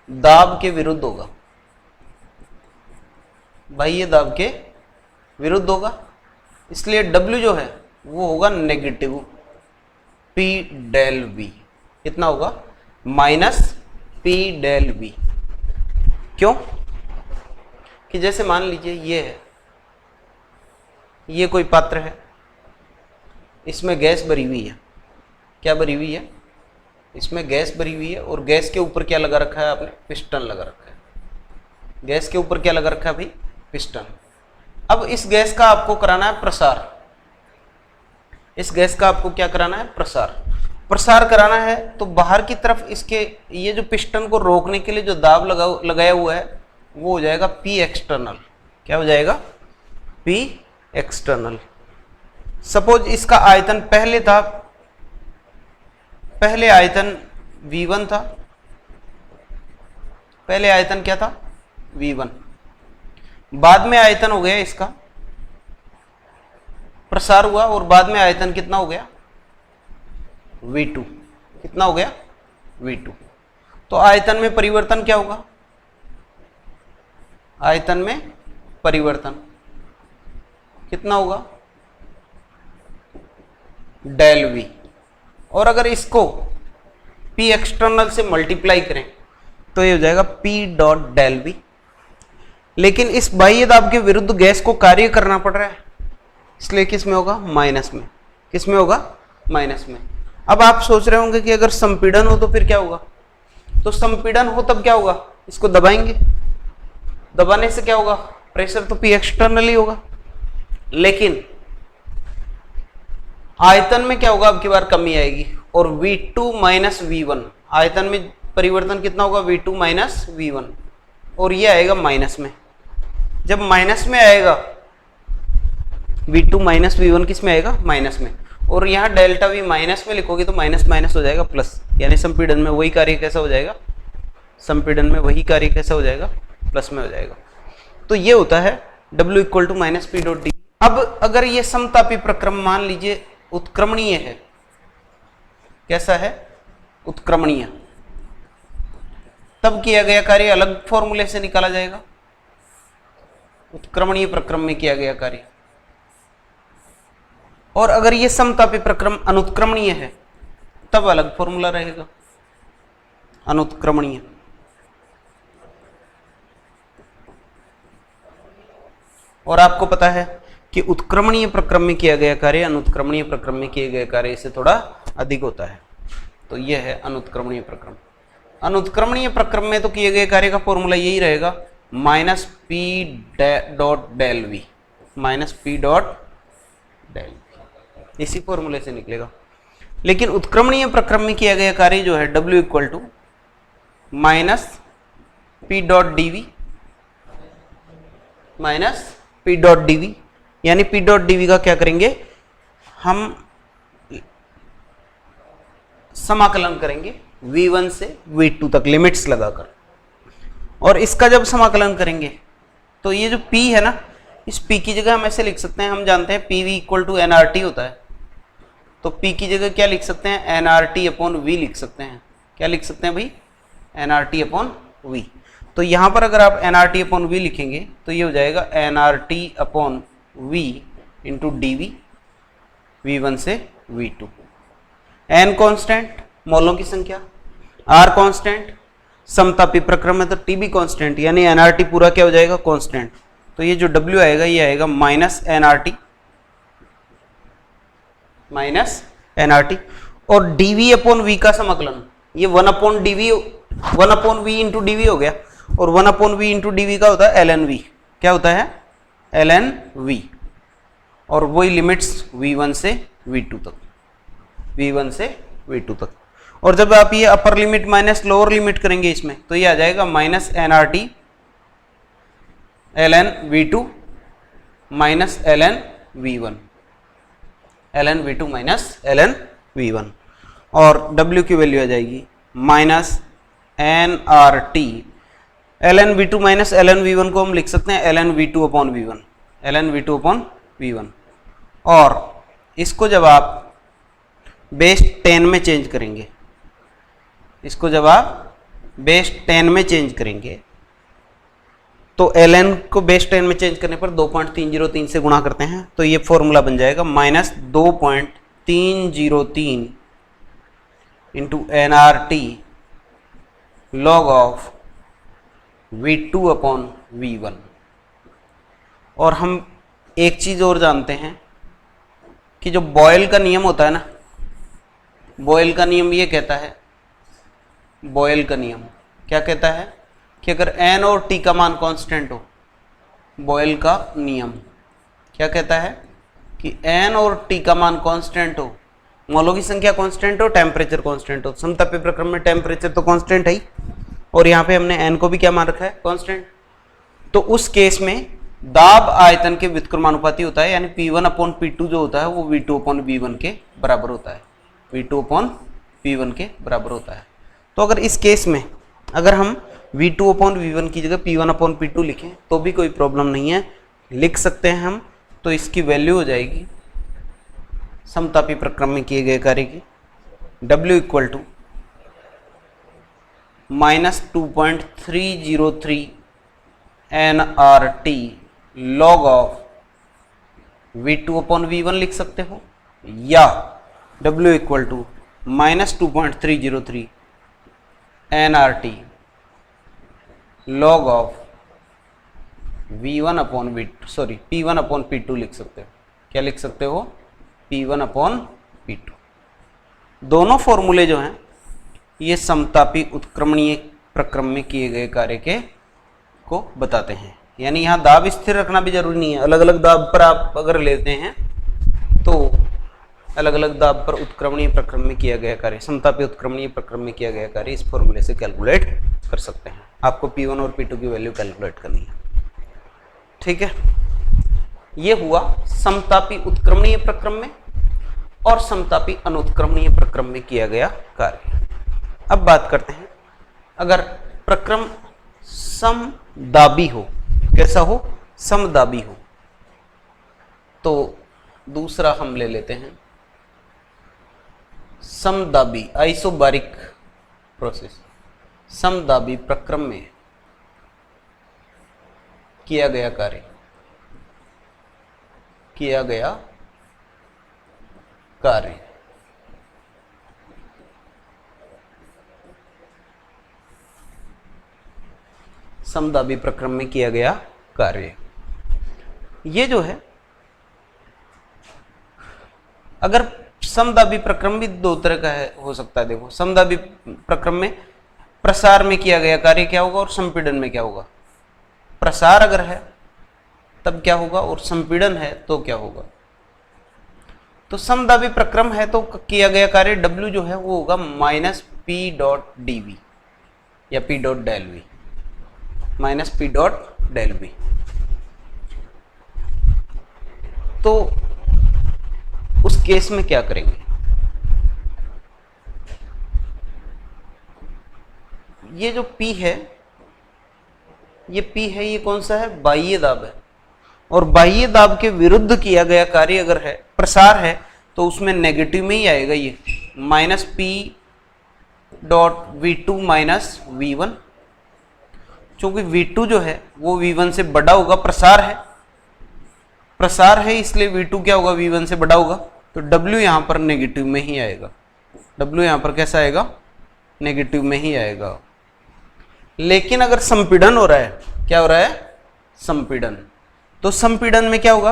दाब के विरुद्ध होगा, बाह्य दाब के विरुद्ध होगा, इसलिए W जो है वो होगा नेगेटिव P डेल V। कितना होगा? Minus P del V। क्यों? कि जैसे मान लीजिए ये है, ये कोई पात्र है, इसमें गैस भरी हुई है। क्या भरी हुई है? इसमें गैस भरी हुई है, और गैस के ऊपर क्या लगा रखा है आपने? पिस्टन लगा रखा है। गैस के ऊपर क्या लगा रखा है भाई? पिस्टन। अब इस गैस का आपको कराना है प्रसार। इस गैस का आपको क्या कराना है? प्रसार। प्रसार कराना है तो बाहर की तरफ इसके ये जो पिस्टन को रोकने के लिए जो दाब लगाया हुआ है वो हो जाएगा P एक्सटर्नल। क्या हो जाएगा? P external. सपोज इसका आयतन पहले था, पहले आयतन V1 था, पहले आयतन क्या था? V1। बाद में आयतन हो गया इसका, प्रसार हुआ, और बाद में आयतन कितना हो गया? V2। कितना हो गया? V2। तो आयतन में परिवर्तन क्या होगा? आयतन में परिवर्तन कितना होगा? Del V। और अगर इसको P एक्सटर्नल से मल्टीप्लाई करें तो ये हो जाएगा P डॉट डेल V। लेकिन इस बाह्य दाब के विरुद्ध गैस को कार्य करना पड़ रहा है, इसलिए किस में होगा? माइनस में। किस में होगा? माइनस में। अब आप सोच रहे होंगे कि अगर संपीड़न हो तो फिर क्या होगा? तो संपीड़न हो तब क्या होगा? इसको दबाएंगे, दबाने से क्या होगा? प्रेशर तो P एक्सटर्नल ही होगा, लेकिन आयतन में क्या होगा? अब की बार कमी आएगी, और V2 माइनस V1, आयतन में परिवर्तन कितना होगा? V2 माइनस V1, और ये आएगा माइनस में। जब माइनस में आएगा V2 माइनस V1 किस में आएगा? माइनस में। और यहाँ डेल्टा V माइनस में लिखोगे तो माइनस माइनस हो जाएगा प्लस, यानी संपीड़न में वही कार्य कैसा हो जाएगा? संपीड़न में वही कार्य कैसा हो जाएगा? प्लस में हो जाएगा। तो ये होता है W equal to minus P dot D. अब अगर ये समतापी प्रक्रम मान लीजिए उत्क्रमणीय है, कैसा है? उत्क्रमणीय। तब किया गया कार्य अलग फॉर्मूले से निकाला जाएगा। उत्क्रमणीय प्रक्रम में किया गया कार्य, और अगर ये समतापी प्रक्रम अनुत्क्रमणीय है तब अलग फॉर्मूला रहेगा, अनुत्क्रमणीय। और आपको पता है कि उत्क्रमणीय प्रक्रम में किया गया कार्य अनुत्क्रमणीय प्रक्रम में किए गए कार्य से थोड़ा अधिक होता है, तो यह है अनुत्क्रमणीय प्रक्रम। अनुत्क्रमणीय प्रक्रम में तो किए गए कार्य का फॉर्मूला यही रहेगा, minus P dot del V, minus P dot del V, इसी फॉर्मूले से निकलेगा। लेकिन उत्क्रमणीय प्रक्रम में किया गया कार्य जो है W equal to minus P dot DV, minus P dot DV, यानी पी डॉट डीवी का क्या करेंगे, हम समाकलन करेंगे v1 से v2 तक लिमिट्स लगाकर, और इसका जब समाकलन करेंगे तो ये जो p है ना, इस p की जगह हम ऐसे लिख सकते हैं, हम जानते हैं pv इक्वल टू nRT होता है, तो p की जगह क्या लिख सकते हैं, nRT अपॉन v लिख सकते हैं। क्या लिख सकते हैं भाई, nRT अपॉन v। तो यहां पर अगर आप nRT अपॉन v लिखेंगे तो ये हो जाएगा nRT upon v into D v1 से v2। n कांस्टेंट मोलों की संख्या, r कांस्टेंट, समतापी प्रक्रम में तो t भी कांस्टेंट, यानी nRT पूरा क्या हो जाएगा, कांस्टेंट। तो ये जो w आएगा ये आएगा माइनस nRT, माइनस nRT, और dv अपॉन v का समाकलन, ये 1 upon dv, 1 upon v into dv हो गया, और 1 अपॉन v इंटू dv का होता है ln v। क्या होता है, ln v, और वही लिमिट्स v1 से v2 तक, v1 से v2 तक। और जब आप ये upper limit minus lower limit करेंगे इसमें, तो ये आ जाएगा minus nRT ln v2 minus ln v1, ln v2 minus ln v1, और w की वैल्यू आ जाएगी minus nRT ln v2 minus ln v1 को हम लिख सकते हैं ln v2 upon v1, ln v2 upon v1। और इसको जब आप बेस 10 में चेंज करेंगे, इसको जब आप बेस 10 में चेंज करेंगे तो ln को बेस 10 में चेंज करने पर 2.303 से गुणा करते हैं, तो ये फॉर्मूला बन जाएगा minus 2.303 into nRT log of v2 upon v1। और हम एक चीज और जानते हैं कि जो बॉयल का नियम होता है ना, बॉयल का नियम ये कहता है, बॉयल का नियम क्या कहता है कि अगर n और t का मान कांस्टेंट हो, बॉयल का नियम क्या कहता है कि n और t का मान कांस्टेंट हो, मोलों की संख्या कांस्टेंट हो, टेम्परेचर कांस्टेंट हो। समतापी प्रक्रम में टेम्परेचर तो कांस्टेंट है ही, और यहाँ पे हमने n को भी क्या मान रखा है, कांस्टेंट। तो उस केस में दाब आयतन के व्युत्क्रमानुपाती होता है, यानी P1 अपॉन P2 जो होता है वो V2 अपॉन V1 के बराबर होता है, V2 अपॉन P1 के बराबर होता है। तो अगर इस केस में अगर हम V2 अपॉन V1 की जगह P1 अपॉन P2 लिखें तो भी कोई प्रॉब्लम नहीं है, लिख सकते हैं हम। तो इसकी वैल्यू हो जाएगी समतापी प्रक्रम में किए गए कार्य की W equal to minus 2.303 nRT log of V2 upon V1 लिख सकते हो, या W equal to minus 2.303 nRT log of V1 upon V2, sorry P1 upon P2 लिख सकते हो। क्या लिख सकते हो, P1 अपॉन P2। दोनों फॉर्मूले जो हैं ये समतापी उत्क्रमणीय प्रक्रम में किए गए कार्य के को बताते हैं, यानी यहाँ दाब स्थिर रखना भी जरूरी नहीं है। अलग अलग दाब पर आप अगर लेते हैं तो अलग अलग दाब पर उत्क्रमणीय प्रक्रम में किया गया कार्य, समतापी उत्क्रमणीय प्रक्रम में किया गया कार्य इस फॉर्मूले से कैलकुलेट कर सकते हैं। आपको P1 और P2 की वैल्यू कैलकुलेट करनी है, ठीक है। ये हुआ समतापी उत्क्रमणीय प्रक्रम में और समतापी अनुत्क्रमणीय प्रक्रम में किया गया कार्य। अब बात करते हैं अगर प्रक्रम समदाबी हो, कैसा हो, समदाबी हो, तो दूसरा हम ले लेते हैं समदाबी आइसोबारिक प्रोसेस। समदाबी प्रक्रम में किया गया कार्य, किया गया कार्य समदाबी प्रक्रम में किया गया कार्य। ये जो है, अगर समदाबी प्रक्रम भी दो तरह का है, हो सकता है। देखो, समदाबी प्रक्रम में प्रसार में किया गया कार्य क्या होगा और संपीड़न में क्या होगा। प्रसार अगर है तब क्या होगा और संपीड़न है तो क्या होगा। तो समदाबी प्रक्रम है तो किया गया कार्य W जो है वो होगा minus P dot D V या P dot del V, minus P dot del V. तो उस केस में क्या करेंगे, ये जो P है, ये P है, ये कौन सा है, बाह्य दाब है। और बाह्य दाब के विरुद्ध किया गया कार्य अगर है, प्रसार है, तो उसमें नेगेटिव में ही आएगा ये minus P dot V two minus V one, क्योंकि V2 जो है वो V1 से बड़ा होगा। प्रसार है, प्रसार है इसलिए V2 क्या होगा, V1 से बड़ा होगा। तो W यहां पर नेगेटिव में ही आएगा, W यहां पर कैसा आएगा, नेगेटिव में ही आएगा। लेकिन अगर संपीड़न हो रहा है, क्या हो रहा है, संपीड़न, तो संपीड़न में क्या होगा,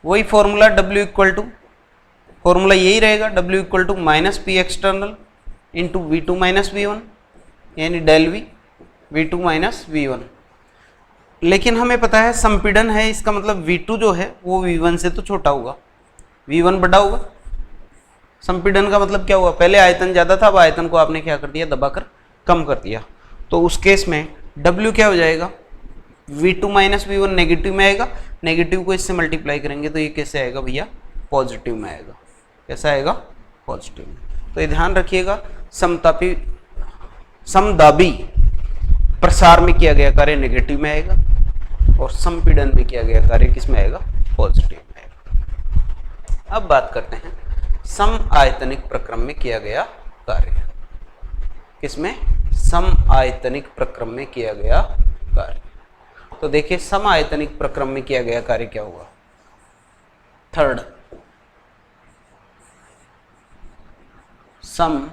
वही formula W equal to, formula यही रहेगा, W equal to minus P external into V2 minus V1, यानी del V V2 minus V1। लेकिन हमें पता है संपीड़न है, इसका मतलब V2 जो है वो V1 से तो छोटा होगा, V1 बड़ा होगा। संपीड़न का मतलब क्या हुआ, पहले आयतन ज़्यादा था, अब आयतन को आपने क्या कर दिया, दबाकर कम कर दिया। तो उस केस में W क्या हो जाएगा, V2 माइनस V1 नेगेटिव में आएगा, नेगेटिव को इससे मल्टीप्लाई करेंगे तो ये कैसे आएगा भैया, पॉजिटिव में आएगा। कैसा आएगा, पॉजिटिव में। तो ये ध्यान रखिएगा, समदाबी प्रसार में किया गया कार्य नेगेटिव में आएगा और संपीड़न में किया गया कार्य किस में आएगा, पॉजिटिव में आएगा। अब बात करते हैं समआयतनिक प्रक्रम में किया गया कार्य। किसमें, समआयतनिक प्रक्रम में किया गया कार्य। तो देखिए समआयतनिक प्रक्रम में किया गया कार्य क्या हुआ, थर्ड, समआयतनिक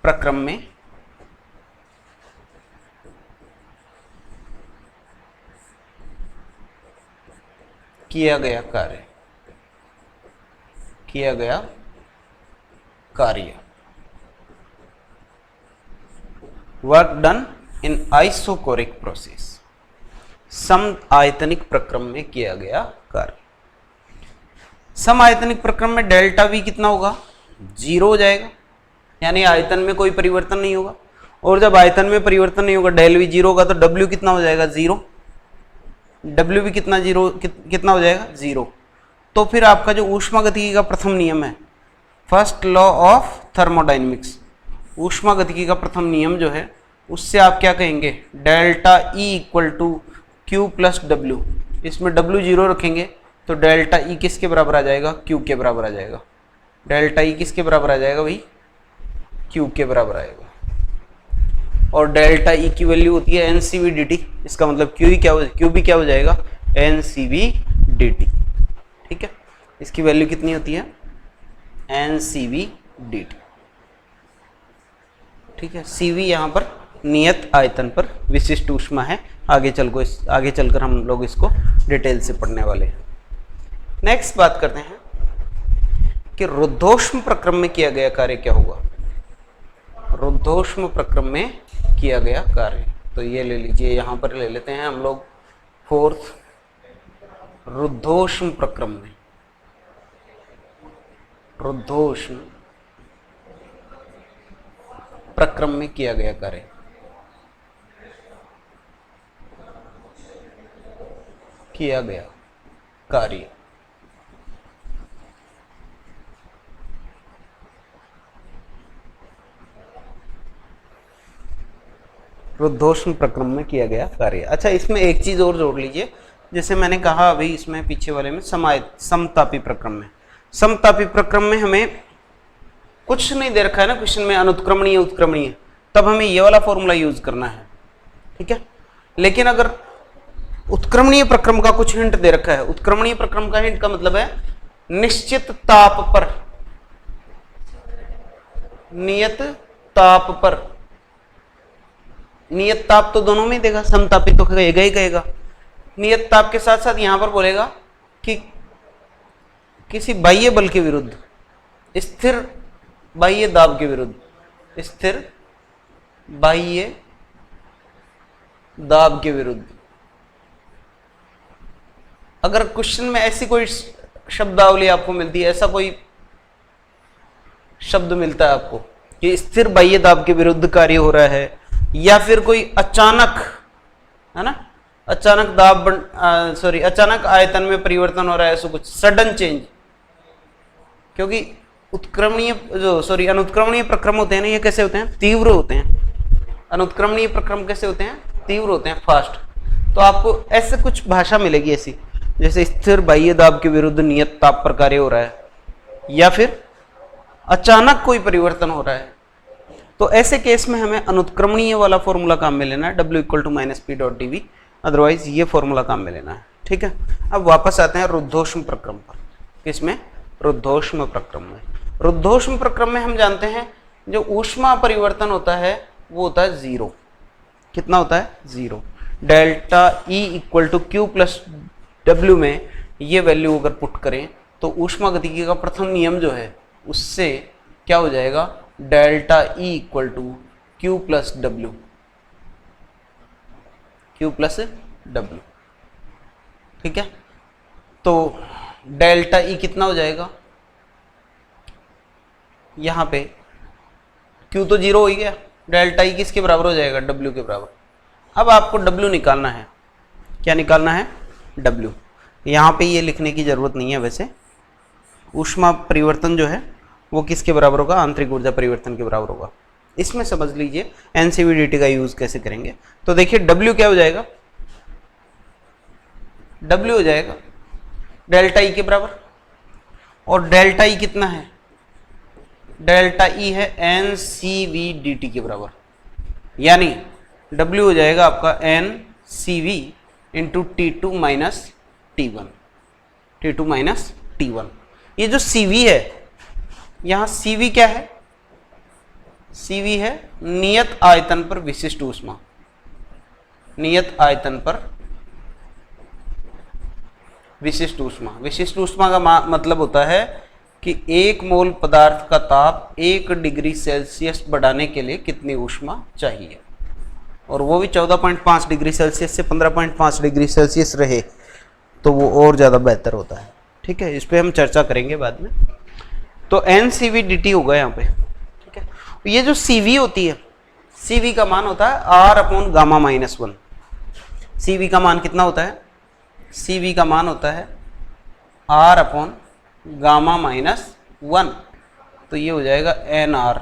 प्रक्रम में किया गया कार्य, किया गया कार्य, work done in isochoric process. समआयतनिक प्रक्रम में किया गया कार्य। समआयतनिक प्रक्रम में डेल्टा V कितना होगा, 0 हो जाएगा, यानी आयतन में कोई परिवर्तन नहीं होगा। और जब आयतन में परिवर्तन नहीं होगा, डेल V 0 होगा, तो W कितना हो जाएगा, 0। W भी कितना, 0 कितना हो जाएगा, 0। तो फिर आपका जो ऊष्मागतिकी का प्रथम नियम है, फर्स्ट लॉ ऑफ थर्मोडायनेमिक्स, ऊष्मागतिकी का प्रथम नियम जो है, उससे आप क्या कहेंगे, delta E equal to Q plus W। इसमें W 0 रखेंगे तो डेल्टा E किसके बराबर आ जाएगा, Q के बराबर आ जाएगा। डेल्टा E किसके बराबर आ जाएगा भाई, Q के बराबर आएगा। और डेल्टा E की वैल्यू होती है NCV dt, इसका मतलब Q भी क्या हो जाएगा, NCV dt। ठीक है, इसकी वैल्यू कितनी होती है, NCV dt। ठीक है, CV यहाँ पर नियत आयतन पर विशिष्ट ऊष्मा है। आगे चलकर हम लोग इसको डिटेल से पढ़ने वाले हैं। नेक्स्ट बात करते हैं कि रुद्धोष्म प्रक्रम में किया गया कार्य क्या होगा। रुद्धोष्म प्रक्रम में किया गया कार्य, तो ये ले लीजिए, यहाँ पर ले लेते हैं हम लोग फोर्थ, रुद्धोष्म प्रक्रम में, रुद्धोष्म प्रक्रम में किया गया कार्य। किया गया कार्य रुद्धोष्म प्रक्रम में किया गया कार्य। अच्छा, इसमें एक चीज और जोड़ लीजिए, जैसे मैंने कहा अभी इसमें पीछे वाले में समतापी प्रक्रम में, समतापी प्रक्रम में हमें कुछ नहीं दे रखा है ना क्वेश्चन में, अनुत्क्रमणीय उत्क्रमणीय, तब हमें ये वाला फॉर्मूला यूज करना है, ठीक है। लेकिन अगर उत्क्रमणीय प्रक्रम का कुछ हिंट दे रखा है, उत्क्रमणीय प्रक्रम का हिंट का मतलब है निश्चित ताप पर, नियत ताप पर, नियत ताप तो दोनों में देगा, समतापी तो कहेगा ही कहेगा, नियत ताप के साथ साथ यहां पर बोलेगा कि किसी बाह्य बल के विरुद्ध, स्थिर बाह्य दाब के विरुद्ध, स्थिर बाह्य दाब के विरुद्ध। अगर क्वेश्चन में ऐसी कोई शब्दावली आपको मिलती है, ऐसा कोई शब्द मिलता है आपको कि स्थिर बाह्य दाब के विरुद्ध कार्य हो रहा है, या फिर कोई अचानक, है ना, अचानक दाब अचानक आयतन में परिवर्तन हो रहा है, ऐसा कुछ सडन चेंज, क्योंकि उत्क्रमणीय अनुत्क्रमणीय प्रक्रम होते हैं ना, ये कैसे होते हैं, तीव्र होते हैं। अनुत्क्रमणीय प्रक्रम कैसे होते हैं, तीव्र होते हैं, फास्ट। तो आपको ऐसे कुछ भाषा मिलेगी ऐसी, जैसे स्थिर बाह्य दाब के विरुद्ध नियत ताप पर कार्य हो रहा है, या फिर अचानक कोई परिवर्तन हो रहा है। तो ऐसे केस में हमें अनुत्क्रमणीय वाला फॉर्मूला काम में लेना है, W = -P.dV, अदरवाइज ये फॉर्मूला काम में लेना है, ठीक है। अब वापस आते हैं रुद्धोष्म प्रक्रम पर। किसमें, रुद्धोष्म प्रक्रम में। रुद्धोष्म प्रक्रम में हम जानते हैं जो ऊष्मा परिवर्तन होता है वो होता है 0। कितना होता है, 0। डेल्टा E = Q + W में ये वैल्यू अगर पुट करें तो ऊष्मा गतिकी का प्रथम नियम जो है उससे क्या हो जाएगा, delta E = Q + W, Q + W, ठीक है। तो डेल्टा E कितना हो जाएगा, यहां पे Q तो 0 हो ही गया, डेल्टा E किसके बराबर हो जाएगा, W के बराबर। अब आपको W निकालना है, क्या निकालना है, W। यहां पे ये लिखने की जरूरत नहीं है, वैसे ऊष्मा परिवर्तन जो है वो किसके बराबर होगा, आंतरिक ऊर्जा परिवर्तन के बराबर होगा। इसमें समझ लीजिए NCV/DT का यूज कैसे करेंगे। तो देखिए W क्या हो जाएगा, W हो जाएगा डेल्टा E के बराबर, और डेल्टा E कितना है, डेल्टा E है NCV/DT के बराबर, यानी W हो जाएगा आपका NCV × T2 - T1, T2 - T1। ये जो CV है, यहां CV क्या है, CV है नियत आयतन पर विशिष्ट ऊष्मा, नियत आयतन पर विशिष्ट ऊष्मा। विशिष्ट ऊष्मा का मतलब होता है कि 1 मोल पदार्थ का ताप 1 डिग्री सेल्सियस बढ़ाने के लिए कितनी ऊष्मा चाहिए, और वो भी 14.5 डिग्री सेल्सियस से 15.5 डिग्री सेल्सियस रहे तो वो और ज़्यादा बेहतर होता है, ठीक है। इस पर हम चर्चा करेंगे बाद में। तो NCV/DT होगा यहाँ पे, ठीक है। ये जो CV होती है, CV का मान होता है R/γ-1। CV का मान कितना होता है, CV का मान होता है R/γ-1। तो ये हो जाएगा NR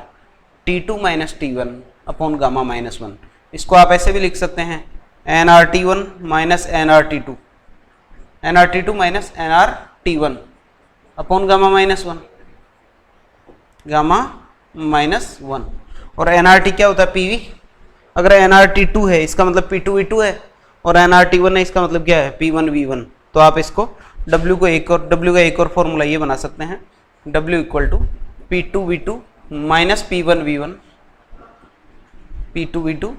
T2 - T1/γ-1। इसको आप ऐसे भी लिख सकते हैं nRT1 - nRT2, nRT2 - nRT1/γ-1, γ-1। और nRT क्या होता है, PV। अगर nRT2 है इसका मतलब P2V2 है, और nRT1 है इसका मतलब क्या है, P1V1। तो आप इसको W का एक और फॉर्मूला ये बना सकते हैं, W = P2V2 - P1V1, P2V2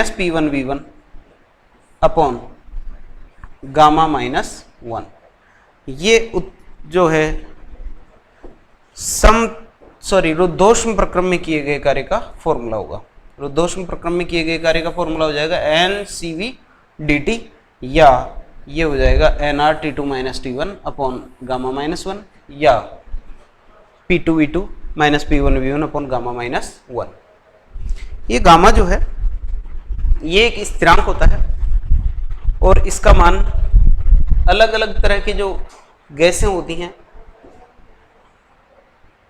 - P1V1 upon γ-1। ये जो है रुद्धोष्म प्रक्रम में किए गए कार्य का फॉर्मूला होगा। रुद्धोष्म प्रक्रम में किए गए कार्य का फॉर्मूला हो जाएगा NCV/DT, या ये हो जाएगा nRT2 - T1 अपॉन γ-1, या P2V2 - P1V1 अपॉन γ-1। ये गामा जो है ये एक स्थिरांक होता है, और इसका मान अलग अलग तरह की जो गैसें होती हैं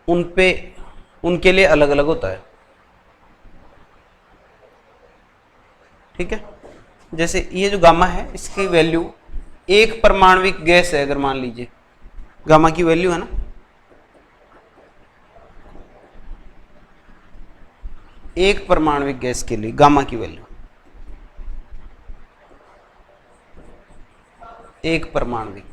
उनके लिए अलग अलग होता है, ठीक है। जैसे ये जो गामा है इसकी वैल्यू एक परमाणविक गैस है, अगर मान लीजिए गामा की वैल्यू है ना एक परमाणविक गैस के लिए गामा की वैल्यू, एक परमाणविक,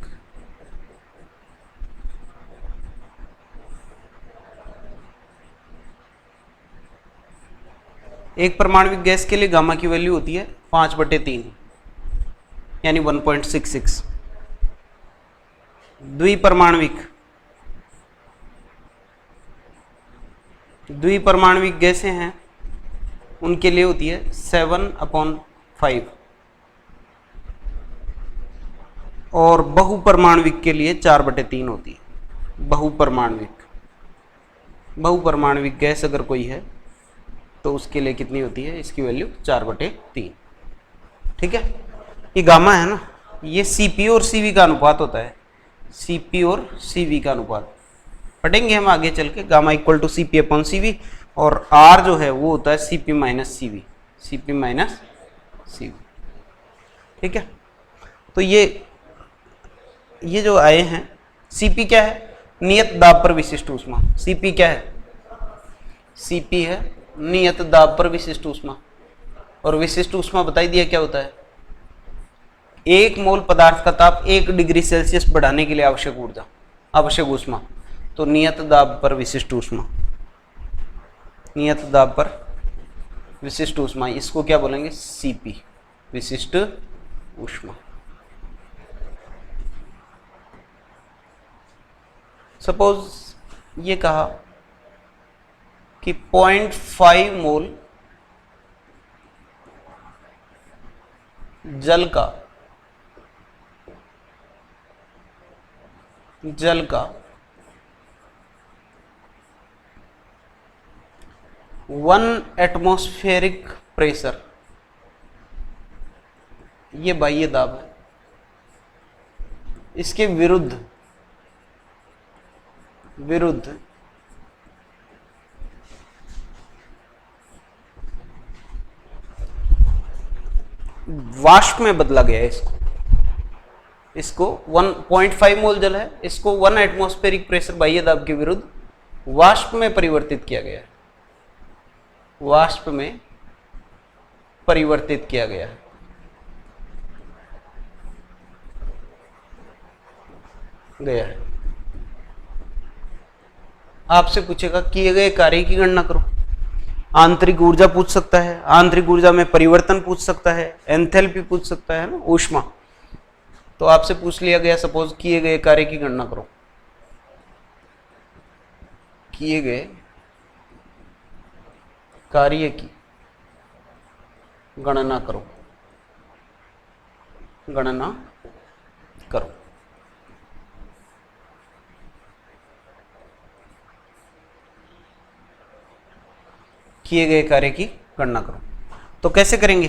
एक परमाणविक गैस के लिए गामा की वैल्यू होती है 5/3 यानी 1.66। द्विपरमाणविक गैसें हैं उनके लिए होती है 7/5 और बहुपरमाणविक के लिए 4/3 होती है। बहुपरमाणविक गैस अगर कोई है तो उसके लिए कितनी होती है, इसकी वैल्यू 4/3। ठीक है, ये गामा है ना, ये Cp और Cv का अनुपात होता है, Cp और Cv का अनुपात पढ़ेंगे हम आगे चल के। गामा इक्वल टू Cp/Cv और R जो है वो होता है Cp माइनस Cv। ठीक है, तो ये जो आए हैं, Cp क्या है, नियत दाब पर विशिष्ट ऊष्मा। Cp क्या है, Cp है नियत दाब पर विशिष्ट ऊष्मा, और विशिष्ट ऊष्मा बताई दिया क्या होता है, 1 मोल पदार्थ का ताप 1 डिग्री सेल्सियस बढ़ाने के लिए आवश्यक ऊष्मा। तो नियत दाब पर विशिष्ट ऊष्मा, इसको क्या बोलेंगे, Cp, विशिष्ट ऊष्मा। सपोज ये कहा कि 0.5 मोल जल का 1 एटमॉस्फेरिक प्रेशर, ये बाह्य दाब है, इसके विरुद्ध वाष्प में बदला गया है। इसको 1.5 मोल जल है, इसको 1 एटमॉस्फेरिक प्रेशर बाह्य दाब के विरुद्ध वाष्प में परिवर्तित किया गया है, आपसे पूछेगा किए गए कार्य की गणना करो। आंतरिक ऊर्जा पूछ सकता है, आंतरिक ऊर्जा में परिवर्तन पूछ सकता है, एंथैल्पी पूछ सकता है ना, ऊष्मा। तो आपसे पूछ लिया गया सपोज किए गए कार्य की गणना करो, किए गए कार्य की गणना करो। किए गए कार्य की गणना करो, तो कैसे करेंगे,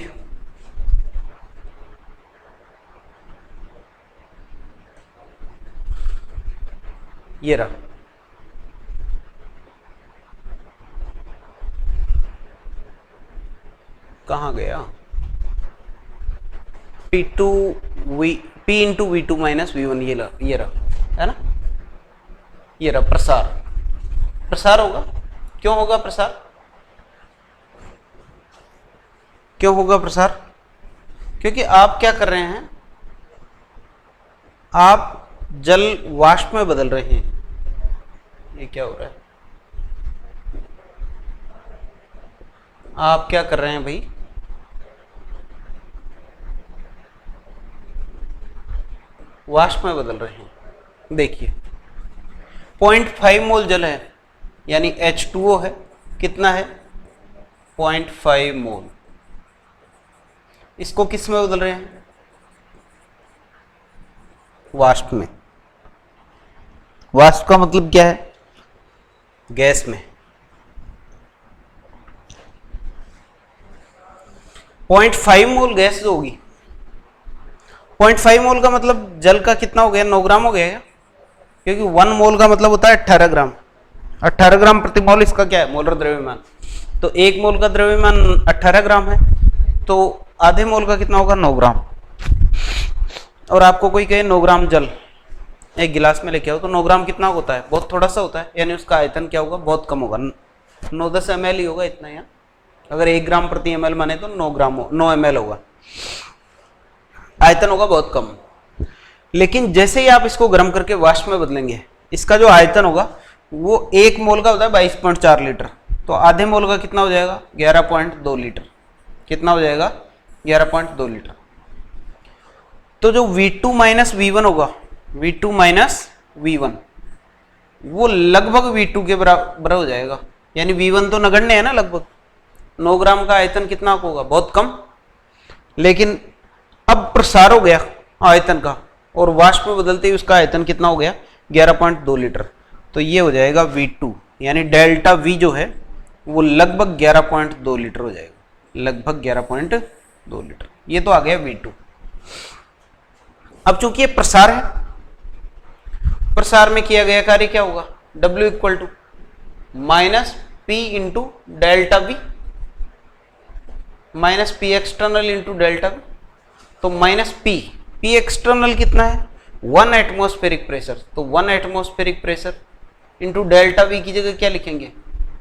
ये रहा, कहाँ गया, P into V2 minus V1, ये रहा है ना, ये रहा प्रसार होगा। क्यों होगा प्रसार, क्योंकि आप क्या कर रहे हैं, आप जल वाष्प में बदल रहे हैं। ये क्या हो रहा है, आप क्या कर रहे हैं भाई, वाष्प में बदल रहे हैं। देखिए 0.5 मोल जल है यानी H2O है, कितना है 0.5 मोल, इसको किस में बदल रहे हैं, वाष्प में। वाष्प का मतलब क्या है, गैस में। 0.5 मोल गैस जो होगी, 0.5 मोल का मतलब जल का कितना हो गया, 9 ग्राम हो गया, क्योंकि 1 मोल का मतलब होता है 18 ग्राम। 18 ग्राम प्रति मोल इसका क्या है, मोलर द्रव्यमान। तो 1 मोल का द्रव्यमान 18 ग्राम है, तो आधे मोल का कितना होगा, 9 ग्राम। और आपको कोई कहे 9 ग्राम जल एक गिलास में लेके आओ, तो 9 ग्राम कितना होता है, बहुत थोड़ा सा होता है, यानी उसका आयतन क्या होगा, बहुत कम होगा, 9-10 ml ही होगा, इतना। यहाँ अगर 1 ग्राम प्रति ml माने तो 9 ml होगा, आयतन होगा बहुत कम। लेकिन जैसे ही आप इसको गर्म करके वाष्प में बदलेंगे, इसका जो आयतन होगा वो 1 मोल का होता है 22.4 लीटर, तो आधे मोल का कितना हो जाएगा 11.2 लीटर। कितना हो जाएगा 11.2 लीटर। तो जो V2 माइनस V1 होगा, V2 माइनस V1 वो लगभग V2 के बराबर हो जाएगा। यानी V1 तो नगण्य है ना, लगभग 9 ग्राम का आयतन कितना होगा, बहुत कम। लेकिन अब प्रसार हो गया आयतन का और वाष्प में बदलते ही उसका आयतन कितना हो गया 11.2 लीटर। तो ये हो जाएगा V2, यानी डेल्टा V जो है वो लगभग 11.2 लीटर हो जाएगा, लगभग 11.2 लीटर। ये तो आ गया V2। अब चूंकि ये प्रसार है, प्रसार में किया गया कार्य क्या होगा, W equal to minus P into delta V, minus P external into delta V। तो माइनस P एक्सटर्नल कितना है 1 एटमॉस्फेरिक प्रेशर, तो 1 atmospheric pressure into delta V की जगह क्या लिखेंगे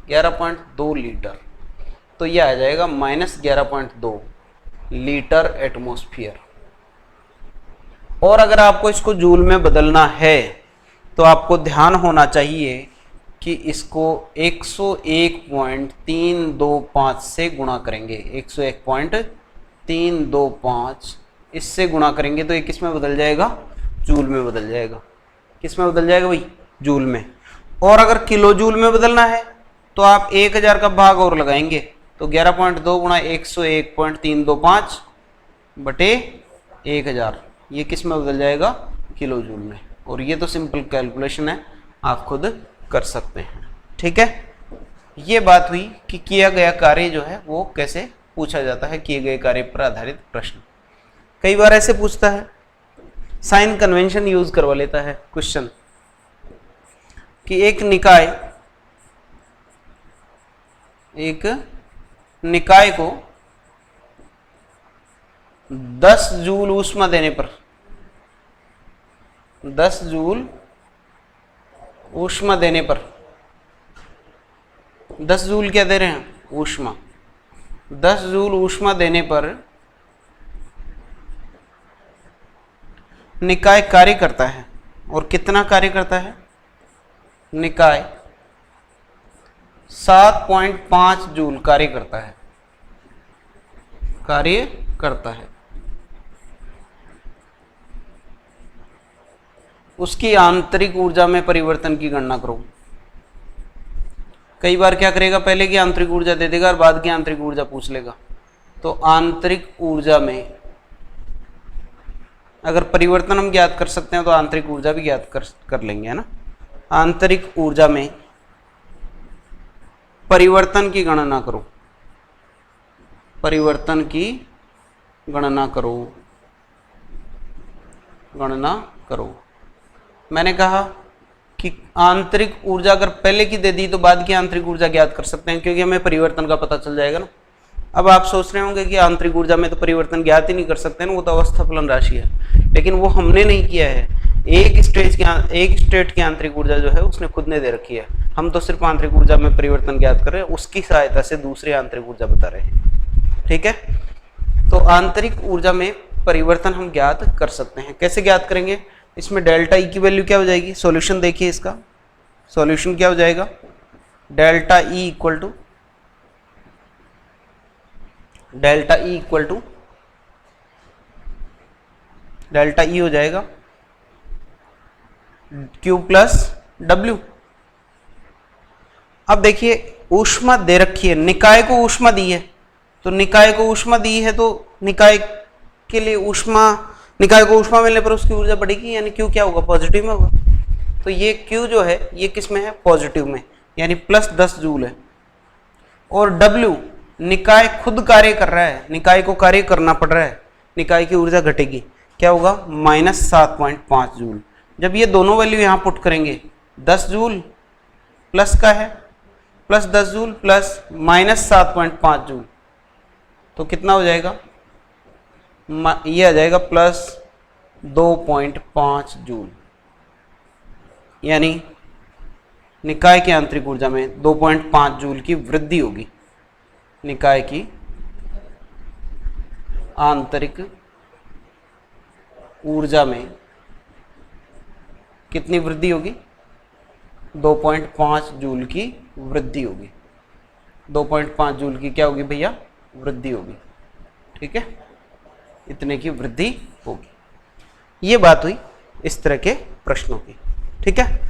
11.2 लीटर। तो ये आ जाएगा माइनस 11.2 लीटर एटमॉस्फेयर। और अगर आपको इसको जूल में बदलना है तो आपको ध्यान होना चाहिए कि इसको 101.325 से गुणा करेंगे, 101.325 इससे गुणा करेंगे तो ये किस में बदल जाएगा, जूल में बदल जाएगा। किस में बदल जाएगा भाई, जूल में। और अगर किलो जूल में बदलना है तो आप 1000 का भाग और लगाएंगे, तो 11.2 गुणा 101.325 बटे 1000, ये किस में बदल जाएगा, किलो जूल में। और ये तो सिंपल कैलकुलेशन है, आप खुद कर सकते हैं। ठीक है, ये बात हुई कि किया गया कार्य जो है वो कैसे पूछा जाता है, किए गए कार्य पर आधारित प्रश्न। कई बार ऐसे पूछता है, साइन कन्वेंशन यूज करवा लेता है क्वेश्चन कि एक निकाय को 10 जूल ऊष्मा देने पर, 10 जूल ऊष्मा देने पर, 10 जूल क्या दे रहे हैं, ऊष्मा, 10 जूल ऊष्मा देने पर निकाय कार्य करता है। और कितना कार्य करता है, निकाय 7.5 जूल कार्य करता है, कार्य करता है। उसकी आंतरिक ऊर्जा में परिवर्तन की गणना करो। कई बार क्या करेगा, पहले की आंतरिक ऊर्जा दे देगा और बाद की आंतरिक ऊर्जा पूछ लेगा। तो आंतरिक ऊर्जा में अगर परिवर्तन हम ज्ञात कर सकते हैं तो आंतरिक ऊर्जा भी ज्ञात कर लेंगे, है ना। आंतरिक ऊर्जा में परिवर्तन की गणना करो, परिवर्तन की गणना करो, गणना करो। मैंने कहा कि आंतरिक ऊर्जा अगर पहले की दे दी तो बाद की आंतरिक ऊर्जा ज्ञात कर सकते हैं, क्योंकि हमें परिवर्तन का पता चल जाएगा ना। अब आप सोच रहे होंगे कि आंतरिक ऊर्जा में तो परिवर्तन ज्ञात ही नहीं कर सकते ना, वो तो अवस्था फलन राशि है। लेकिन वो हमने नहीं किया है, एक स्टेट की आंतरिक ऊर्जा जो है उसने खुद ने दे रखी है। हम तो सिर्फ आंतरिक ऊर्जा में परिवर्तन ज्ञात कर रहे हैं, उसकी सहायता से दूसरी आंतरिक ऊर्जा बता रहे हैं। ठीक है, तो आंतरिक ऊर्जा में परिवर्तन हम ज्ञात कर सकते हैं। कैसे ज्ञात करेंगे, इसमें डेल्टा ई की वैल्यू क्या हो जाएगी, सॉल्यूशन देखिए इसका, सॉल्यूशन क्या हो जाएगा, delta E equal to delta E हो जाएगा Q प्लस W। अब देखिए ऊष्मा दे रखी है, निकाय को ऊष्मा दी है, तो निकाय को ऊष्मा दी है तो निकाय के लिए निकाय को ऊष्मा मिलने पर उसकी ऊर्जा बढ़ेगी, यानी Q क्या होगा, पॉजिटिव में होगा। तो ये Q जो है ये किस में है, पॉजिटिव में, यानी प्लस 10 जूल है। और W निकाय खुद कार्य कर रहा है, निकाय को कार्य करना पड़ रहा है, निकाय की ऊर्जा घटेगी, क्या होगा, माइनस 7.5 जूल। जब ये दोनों वैल्यू यहाँ पुट करेंगे, 10 जूल प्लस का है, plus 10 joule plus minus 7.5 joule, तो कितना हो जाएगा, ये आ जाएगा प्लस 2.5 जूल। यानी निकाय की आंतरिक ऊर्जा में 2.5 जूल की वृद्धि होगी, निकाय की आंतरिक ऊर्जा में कितनी वृद्धि होगी? 2.5 जूल की वृद्धि होगी। 2.5 जूल की क्या होगी भैया? वृद्धि होगी। ठीक है, इतने की वृद्धि होगी। ये बात हुई इस तरह के प्रश्नों की। ठीक है।